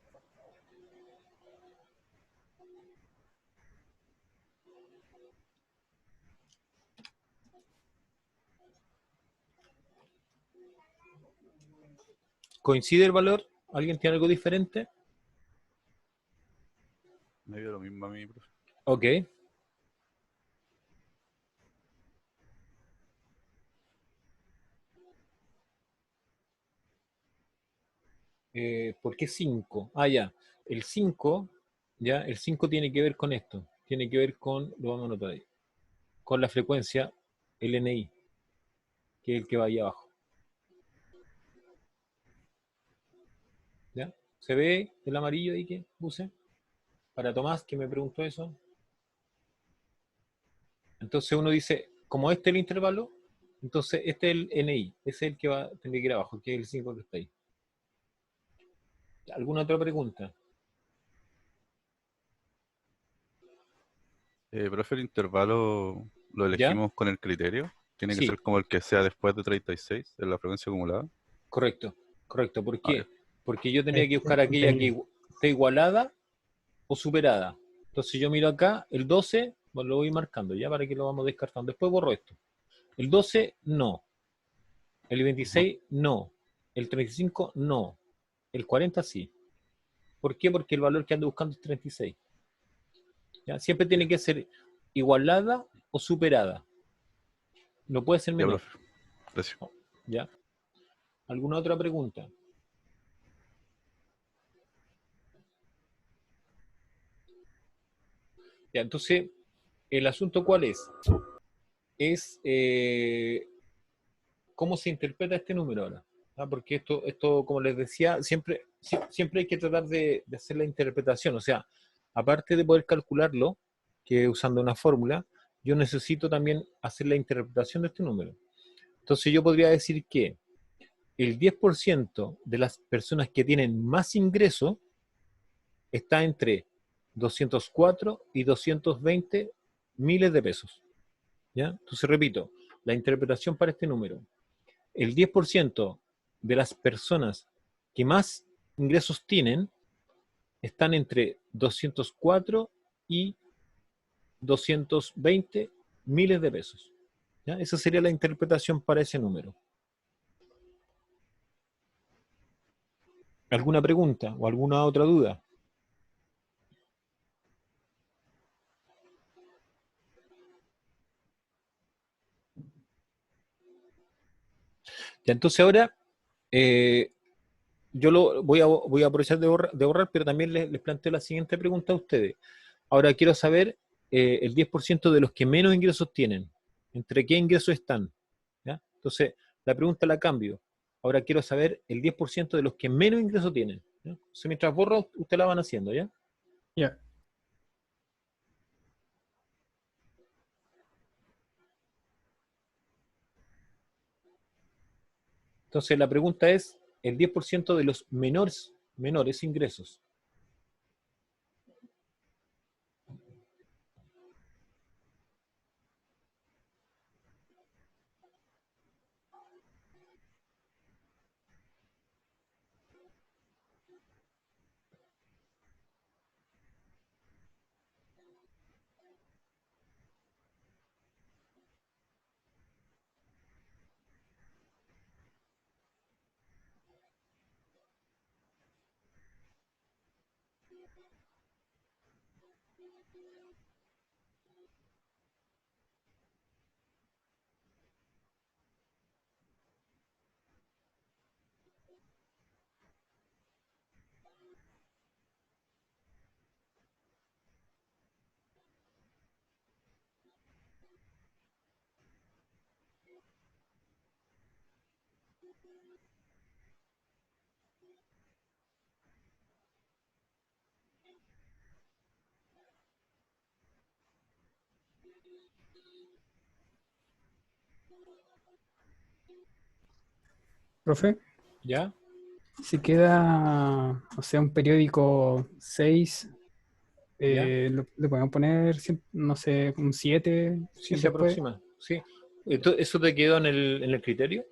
¿Coincide el valor? ¿Alguien tiene algo diferente? Me dio lo mismo a mí, profe. Ok. ¿Por qué 5? Ah, ya. El 5, ya, el 5 tiene que ver con esto. Tiene que ver con, lo vamos a anotar ahí, con la frecuencia LNI, que es el que va ahí abajo. ¿Ya? ¿Se ve el amarillo ahí que puse? Para Tomás, que me preguntó eso. Entonces uno dice, como este es el intervalo, entonces este es el NI, ese es el que va a tener que ir abajo, que es el 5 que está ahí. ¿Alguna otra pregunta? Profe, el intervalo lo elegimos con el criterio. Tiene que Sí. ser como el que sea después de 36, en la frecuencia acumulada. Correcto, correcto. ¿Por Ah, qué? ya. Porque yo tendría que buscar aquella que esté igualada o superada. Entonces yo miro acá, el 12, bueno, lo voy marcando ya para que lo vamos descartando. Después borro esto. El 12, no. El 26, no. El 35, no. El 40, sí. ¿Por qué? Porque el valor que ando buscando es 36. ¿Ya? Siempre tiene que ser igualada o superada. No puede ser Ya, menor. profe. Gracias. ¿Ya? ¿Alguna otra pregunta? Ya, entonces, ¿el asunto cuál es? Es cómo se interpreta este número ahora. ¿Ah? Porque esto, como les decía, siempre hay que tratar de hacer la interpretación. O sea, aparte de poder calcularlo, que usando una fórmula, yo necesito también hacer la interpretación de este número. Entonces yo podría decir que el 10% de las personas que tienen más ingreso está entre 204 y 220 miles de pesos. ¿Ya? Entonces, repito, la interpretación para este número. El 10% de las personas que más ingresos tienen están entre 204 y 220 miles de pesos. ¿Ya? Esa sería la interpretación para ese número. ¿Alguna pregunta o alguna otra duda? Ya, entonces ahora yo voy a aprovechar de ahorrar, pero también les planteo la siguiente pregunta a ustedes. Ahora quiero saber el 10% de los que menos ingresos tienen. ¿Entre qué ingresos están? ¿Ya? Entonces, la pregunta la cambio. Ahora quiero saber el 10% de los que menos ingresos tienen. ¿Ya? Entonces, mientras borro, ustedes la van haciendo, ¿ya? Ya. Entonces, la pregunta es el 10% de los menores ingresos. Profe, ¿Ya? si queda, o sea, un periódico 6, ¿Ya? le podemos poner, no sé, un 7 Sí, se después. aproxima. Sí. ¿Eso te quedó en el criterio?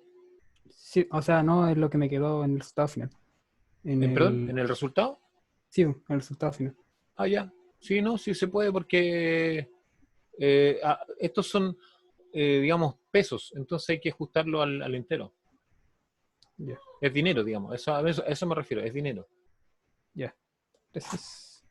Sí, o sea, no es lo que me quedó en el resultado final. Perdón, ¿en el resultado? Sí, en el resultado final. Ah, ya. Sí, no, sí se puede porque estos son, digamos, pesos, entonces hay que ajustarlo al entero. Ya, Es dinero, digamos, a eso me refiero, es dinero. ya. Gracias.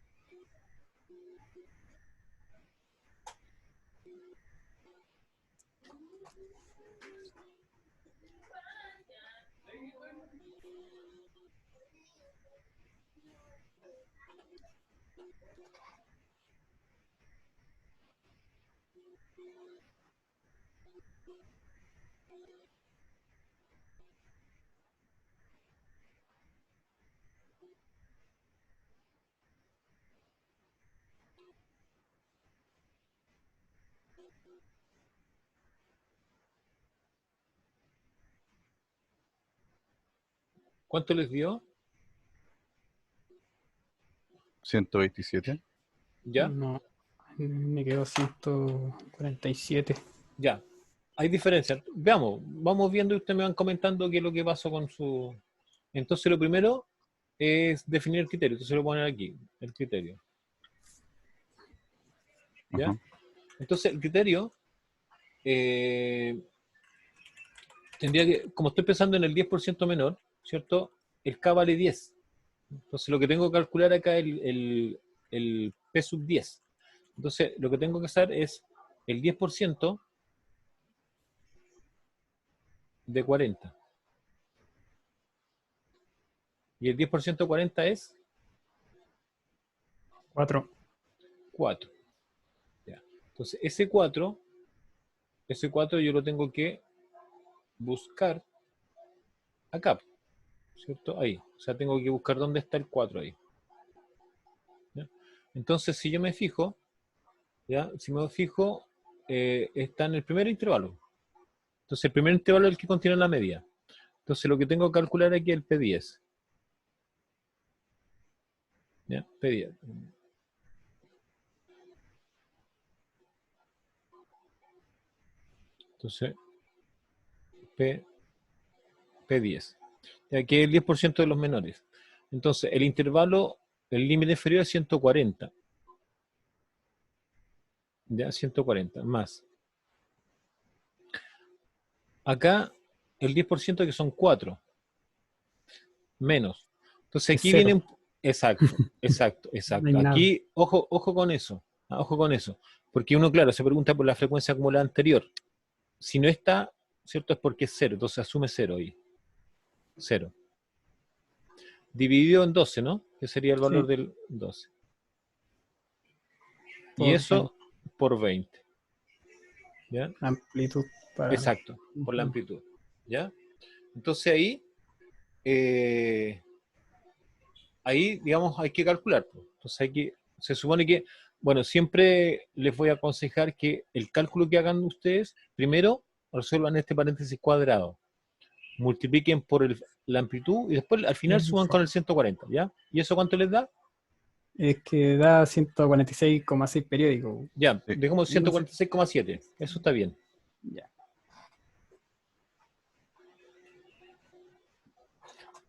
¿Cuánto les dio? 127. ¿Ya? No, me quedó 147. Ya. Hay diferencias. Veamos, vamos viendo y ustedes me van comentando qué es lo que pasó con su... Entonces lo primero es definir el criterio, entonces lo voy a poner aquí, el criterio. ¿Ya? Ajá. Entonces el criterio eh, tendría que, como estoy pensando en el 10% menor, ¿cierto? El K vale 10. Entonces lo que tengo que calcular acá es el P sub 10. Entonces lo que tengo que hacer es el 10% de 40. Y el 10% de 40 es 4. 4. Ya. Entonces ese 4 yo lo tengo que buscar acá, ¿cierto? Ahí. O sea, tengo que buscar dónde está el 4 ahí. ¿Ya? Entonces, si yo me fijo, ¿ya? Si me fijo, está en el primer intervalo. Entonces, el primer intervalo es el que contiene la media. Entonces, lo que tengo que calcular aquí es el P10. ¿Ya? P10. Entonces, P10. Aquí es el 10% de los menores. Entonces, el intervalo, el límite inferior es 140. Ya, 140, más. Acá, el 10% que son 4. Menos. Entonces, Es aquí cero. viene... Exacto, exacto, No hay exacto. nada. Aquí, ojo con eso. Ojo con eso. Porque uno, claro, se pregunta por la frecuencia acumulada anterior. Si no está, ¿cierto? Es porque es 0. Entonces asume 0 ahí. 0. Dividido en 12, ¿no? Que sería el valor Sí. del 12. Y Por eso por 20. ¿Ya? amplitud para... Exacto, por la amplitud. ¿Ya? Entonces ahí, digamos, hay que calcular. Entonces se supone que, bueno, siempre les voy a aconsejar que el cálculo que hagan ustedes, primero resuelvan este paréntesis cuadrado, multipliquen por la amplitud y después al final suban con el 140, ¿ya? ¿Y eso cuánto les da? Es que da 146,6 periódicos. Ya, Sí. dejemos 146,7, eso está bien. Ya.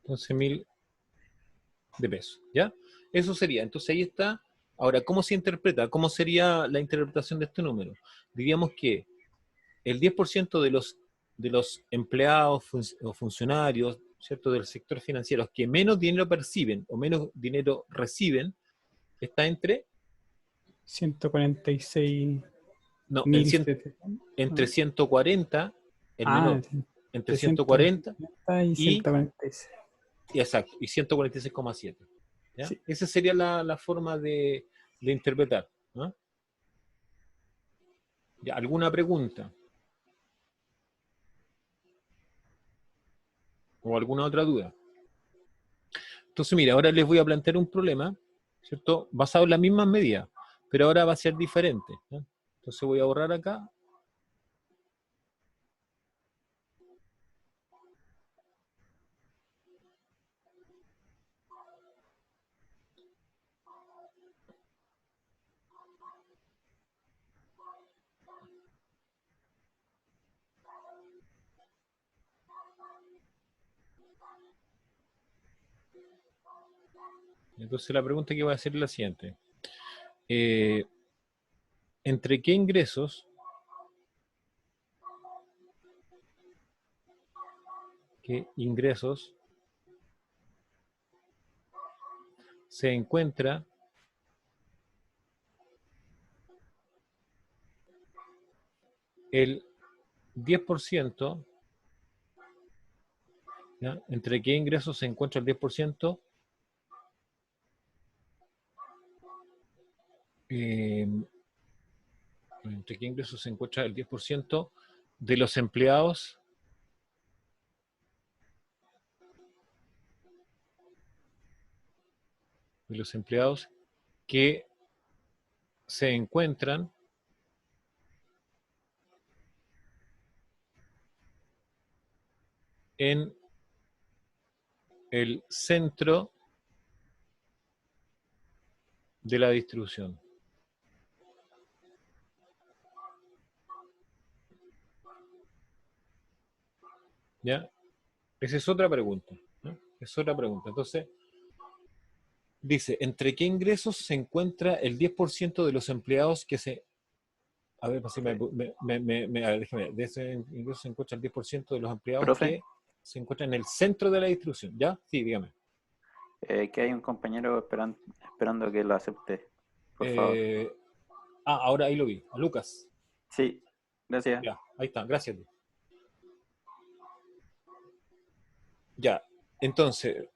Entonces 1000 de pesos, ¿ya? Eso sería, entonces ahí está. Ahora, ¿cómo se interpreta? ¿Cómo sería la interpretación de este número? Diríamos que el 10% de los empleados o funcionarios, ¿cierto?, del sector financiero que menos dinero perciben o menos dinero reciben, está entre, 146.700. no, entre 140, el Ah, menor, entre entre 140 170 y y, 146. exacto, y 146,7. ¿Ya? Sí. Esa sería la forma de interpretar, ¿no? ¿Ya? ¿Alguna pregunta? ¿O alguna otra duda? Entonces, mira, ahora les voy a plantear un problema, ¿cierto? Basado en las mismas medidas, pero ahora va a ser diferente, ¿ya? Entonces voy a borrar acá. Entonces la pregunta que voy a hacer es la siguiente. ¿Entre qué ingresos se encuentra el 10%, ¿ya? ¿Entre qué ingresos se encuentra el 10%? ¿Entre qué ingresos se encuentra el 10% de los empleados que se encuentran en el centro de la distribución? ¿Ya? Esa es otra pregunta, ¿no? Es otra pregunta. Entonces, dice, ¿entre qué ingresos se encuentra el 10% de los empleados que se... A ver, a ver, déjame ver. De ese ingreso se encuentra el 10% de los empleados Profe, que se encuentran en el centro de la distribución. ¿Ya? Sí, dígame. que hay un compañero esperando que lo acepte, por favor. Ahora ahí lo vi. A Lucas. Sí, gracias. Ya, ahí está. Gracias. Ya. Entonces,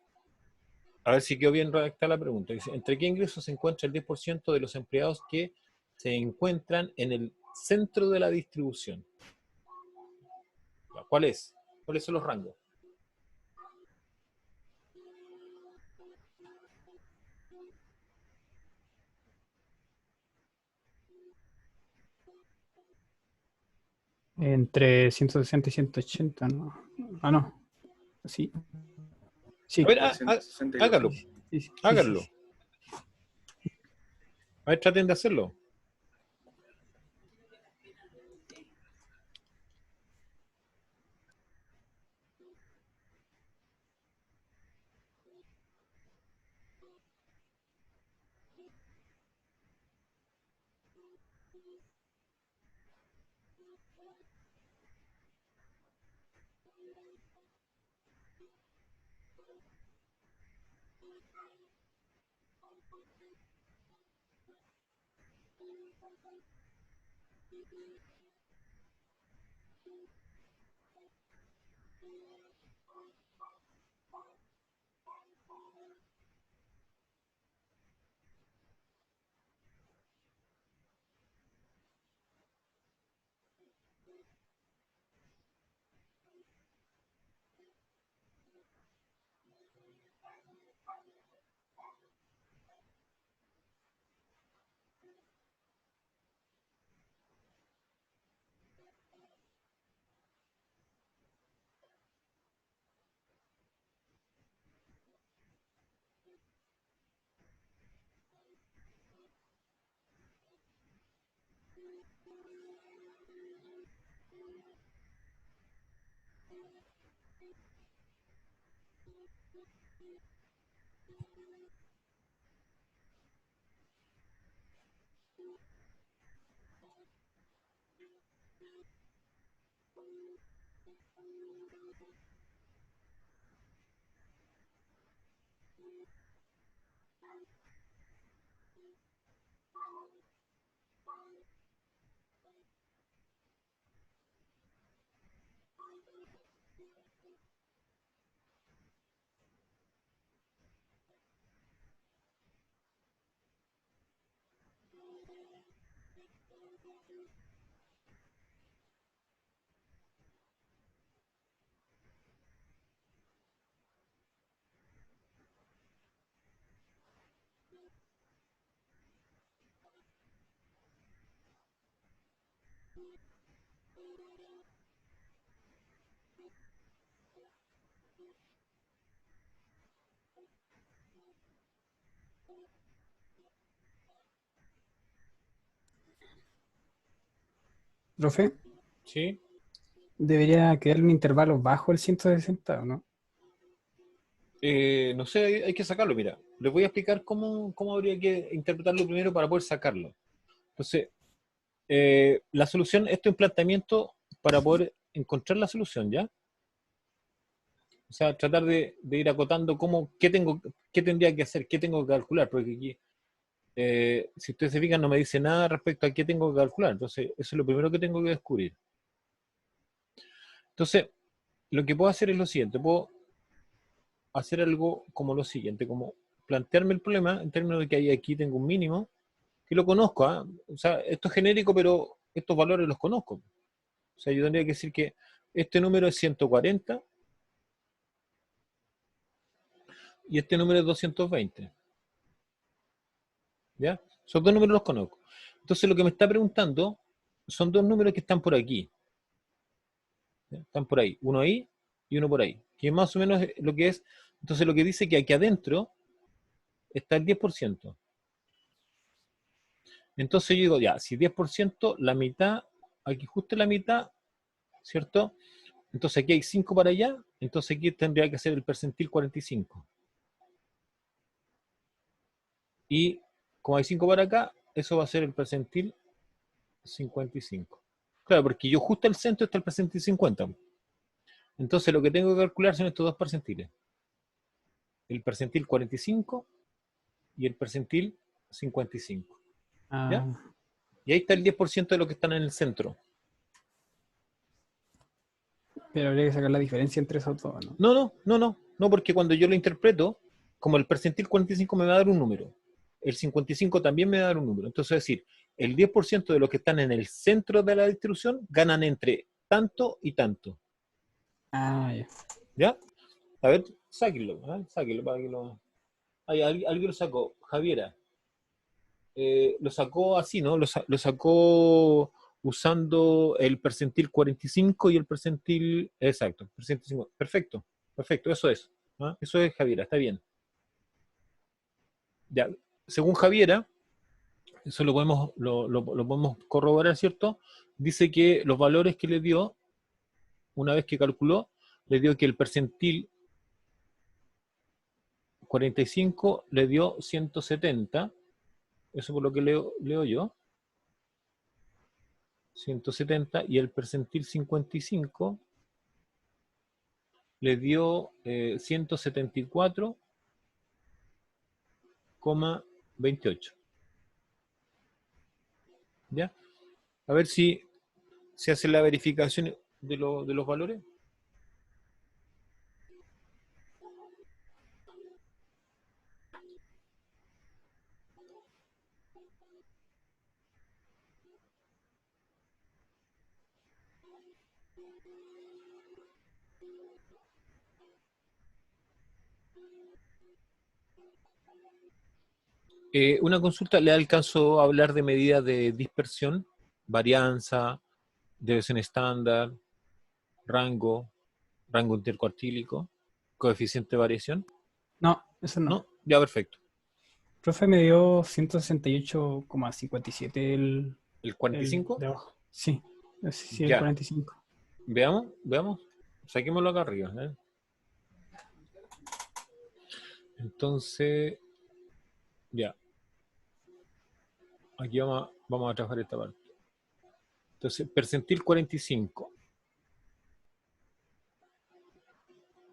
a ver si quedó bien redactada la pregunta. Dice, ¿entre qué ingresos se encuentra el 10% de los empleados que se encuentran en el centro de la distribución? ¿Cuál es? ¿Cuáles son los rangos? Entre 160 y 180, ¿no? Ah, no. Sí. Sí. A ver, 162. hágalo. Sí, sí, sí, Háganlo. sí. A ver, traten de hacerlo. Profe, ¿Sí? debería quedar un intervalo bajo el 160, ¿o no? No sé, hay que sacarlo, mira. Les voy a explicar cómo habría que interpretarlo primero para poder sacarlo. Entonces, la solución, esto es un planteamiento para poder encontrar la solución, ¿ya? O sea, tratar de ir acotando qué tendría que hacer, qué tengo que calcular, porque aquí, si ustedes se fijan, no me dice nada respecto a qué tengo que calcular. Entonces, eso es lo primero que tengo que descubrir. Entonces, lo que puedo hacer es lo siguiente, puedo hacer algo como lo siguiente, como plantearme el problema en términos de que hay aquí tengo un mínimo, que lo conozco, ¿ah? O sea, esto es genérico, pero estos valores los conozco. O sea, yo tendría que decir que este número es 140 y este número es 220. ¿Ya? Esos dos números los conozco. Entonces lo que me está preguntando son dos números que están por aquí. ¿Ya? Están por ahí. Uno ahí y uno por ahí. Que es más o menos lo que es. Entonces lo que dice que aquí adentro está el 10%. Entonces yo digo, ya, si 10%, la mitad, aquí justo la mitad, ¿cierto? Entonces aquí hay 5 para allá, entonces aquí tendría que ser el percentil 45. Y como hay 5 para acá, eso va a ser el percentil 55. Claro, porque yo justo al centro está el percentil 50. Entonces lo que tengo que calcular son estos dos percentiles. El percentil 45 y el percentil 55. ¿Ya? Ah, Y ahí está el 10% de los que están en el centro. pero habría que sacar la diferencia entre esos dos, ¿no? No, porque cuando yo lo interpreto, como el percentil 45 me va a dar un número, el 55 también me va a dar un número. Entonces, es decir, el 10% de los que están en el centro de la distribución ganan entre tanto y tanto. Ah, ya. ¿Ya? A ver, sáquenlo, ¿eh? Sáquenlo para que lo... Alguien lo sacó, Javiera. Lo sacó así, ¿no? Lo sacó usando el percentil 45 y el percentil... Exacto, percentil 50. Perfecto, perfecto, eso es. ¿Ah? Eso es Javiera, está bien. Ya, según Javiera, eso lo podemos corroborar, ¿cierto? Dice que los valores que le dio, una vez que calculó, le dio que el percentil 45 le dio 170, eso por lo que leo yo, 170, y el percentil 55 le dio 174 27 ¿Ya? A ver si se hace la verificación de los valores. Una consulta, ¿le alcanzó a hablar de medidas de dispersión, varianza, desviación estándar, rango intercuartílico, coeficiente de variación? No, eso no. ¿No? Ya, perfecto. Profe me dio 168,57 ¿El el 45? de abajo. Sí, sí, el Ya. 45. Veamos. Saquémoslo acá arriba. Entonces, ya. Aquí vamos a trabajar esta parte. Entonces, percentil 45.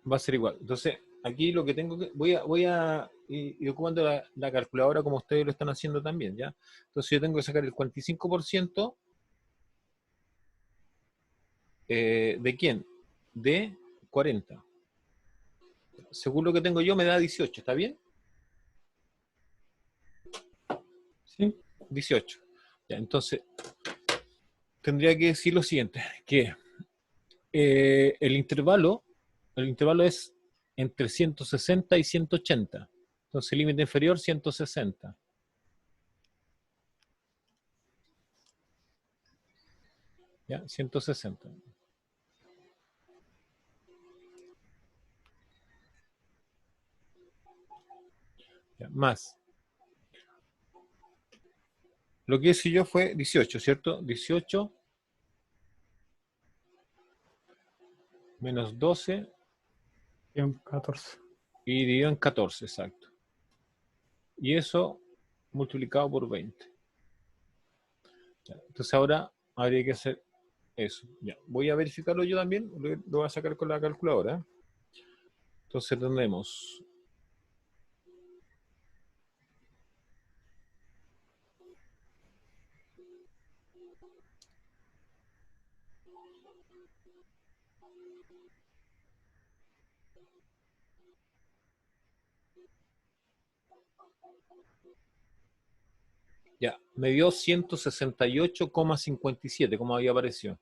Va a ser igual. Entonces, aquí lo que tengo que... Voy a ir ocupando la calculadora como ustedes lo están haciendo también, ¿ya? Entonces yo tengo que sacar el 45% ¿de quién? De 40. Según lo que tengo yo, me da 18, ¿está bien? Sí, 18. Ya, entonces, tendría que decir lo siguiente, que el intervalo es entre 160 y 180. Entonces, el límite inferior, 160. ¿Ya? 160. Ya, más. Lo que hice yo fue 18, ¿cierto? 18 menos 12 bien, 14. y dividido en 14, exacto. Y eso multiplicado por 20. Ya, entonces ahora habría que hacer eso. Ya, voy a verificarlo yo también, lo voy a sacar con la calculadora. Entonces tendremos ya, me dio 168,57, como había aparecido.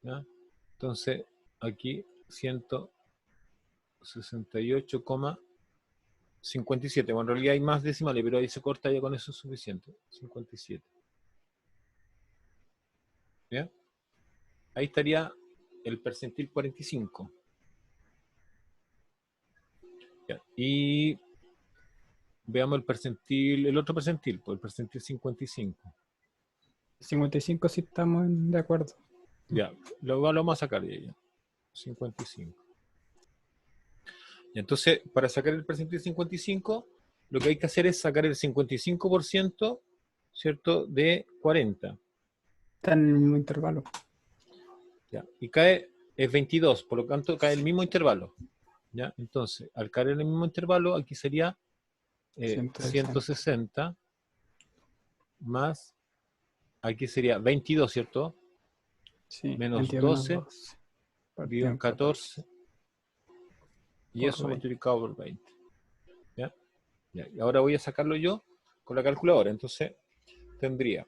¿Ya? Entonces, aquí 168,57. Bueno, en realidad hay más decimales, pero ahí se corta ya con eso es suficiente. 57. ¿Ya? Ahí estaría el percentil 45. ¿Ya? Y veamos el otro percentil, pues el percentil 55. 55 sí estamos de acuerdo. Ya, lo vamos a sacar de ella. 55. Y entonces, para sacar el percentil 55, lo que hay que hacer es sacar el 55%, ¿cierto?, de 40. Está en el mismo intervalo. ¿Ya? Y es 22, por lo tanto cae el mismo intervalo. ¿Ya? Entonces, al caer en el mismo intervalo, aquí sería 160 más, aquí sería 22, ¿cierto? Sí, Menos 22 12, menos 12. dividido en 14, y Por eso 20. multiplicado por 20. ¿Ya? Ya, y ahora voy a sacarlo yo con la calculadora. Entonces, tendría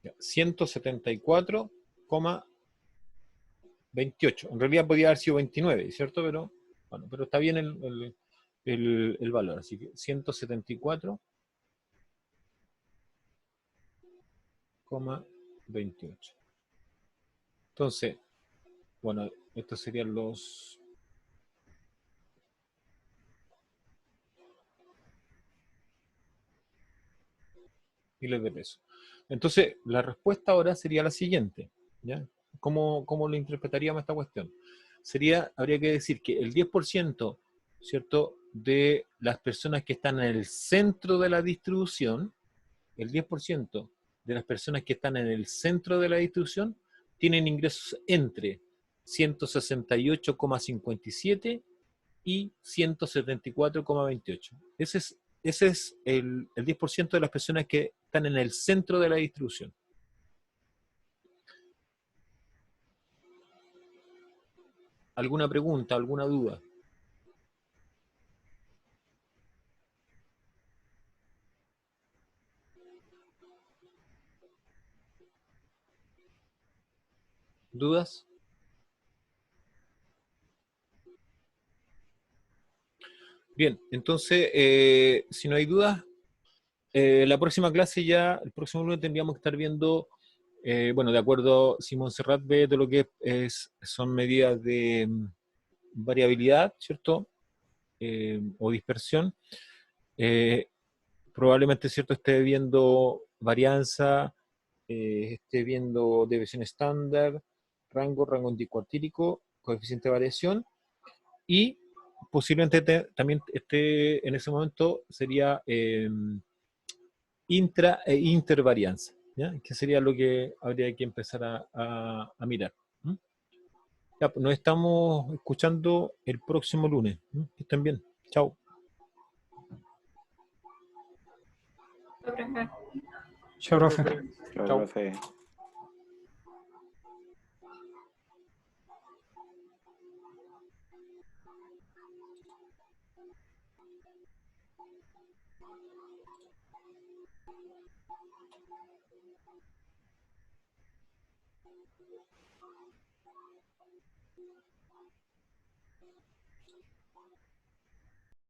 ya, 174,28. En realidad podría haber sido 29, ¿cierto? Pero, bueno, pero está bien el valor. Así que 174,28. Entonces, bueno, estos serían los... miles de pesos. Entonces, la respuesta ahora sería la siguiente, ¿ya? ¿Cómo lo interpretaríamos esta cuestión? Habría que decir que el 10%, ¿cierto?, de las personas que están en el centro de la distribución, el 10% de las personas que están en el centro de la distribución tienen ingresos entre 168,57 y 174,28. Ese es el 10% de las personas que están en el centro de la distribución. ¿Alguna pregunta, alguna duda? ¿Dudas? Bien, entonces, si no hay dudas, la próxima clase ya, el próximo lunes tendríamos que estar viendo, bueno, de acuerdo, si Montserrat ve de lo que son medidas de variabilidad, ¿cierto? O dispersión. Probablemente, ¿cierto?, esté viendo varianza, esté viendo deviación estándar, rango anticuartílico, coeficiente de variación, y posiblemente también esté en ese momento sería intra e intervarianza, ¿ya? Que sería lo que habría que empezar a mirar. ¿Mm? Ya, pues nos estamos escuchando el próximo lunes. ¿Mm? Que estén bien. Chao. Chao, profe. Chao, Chao. profe.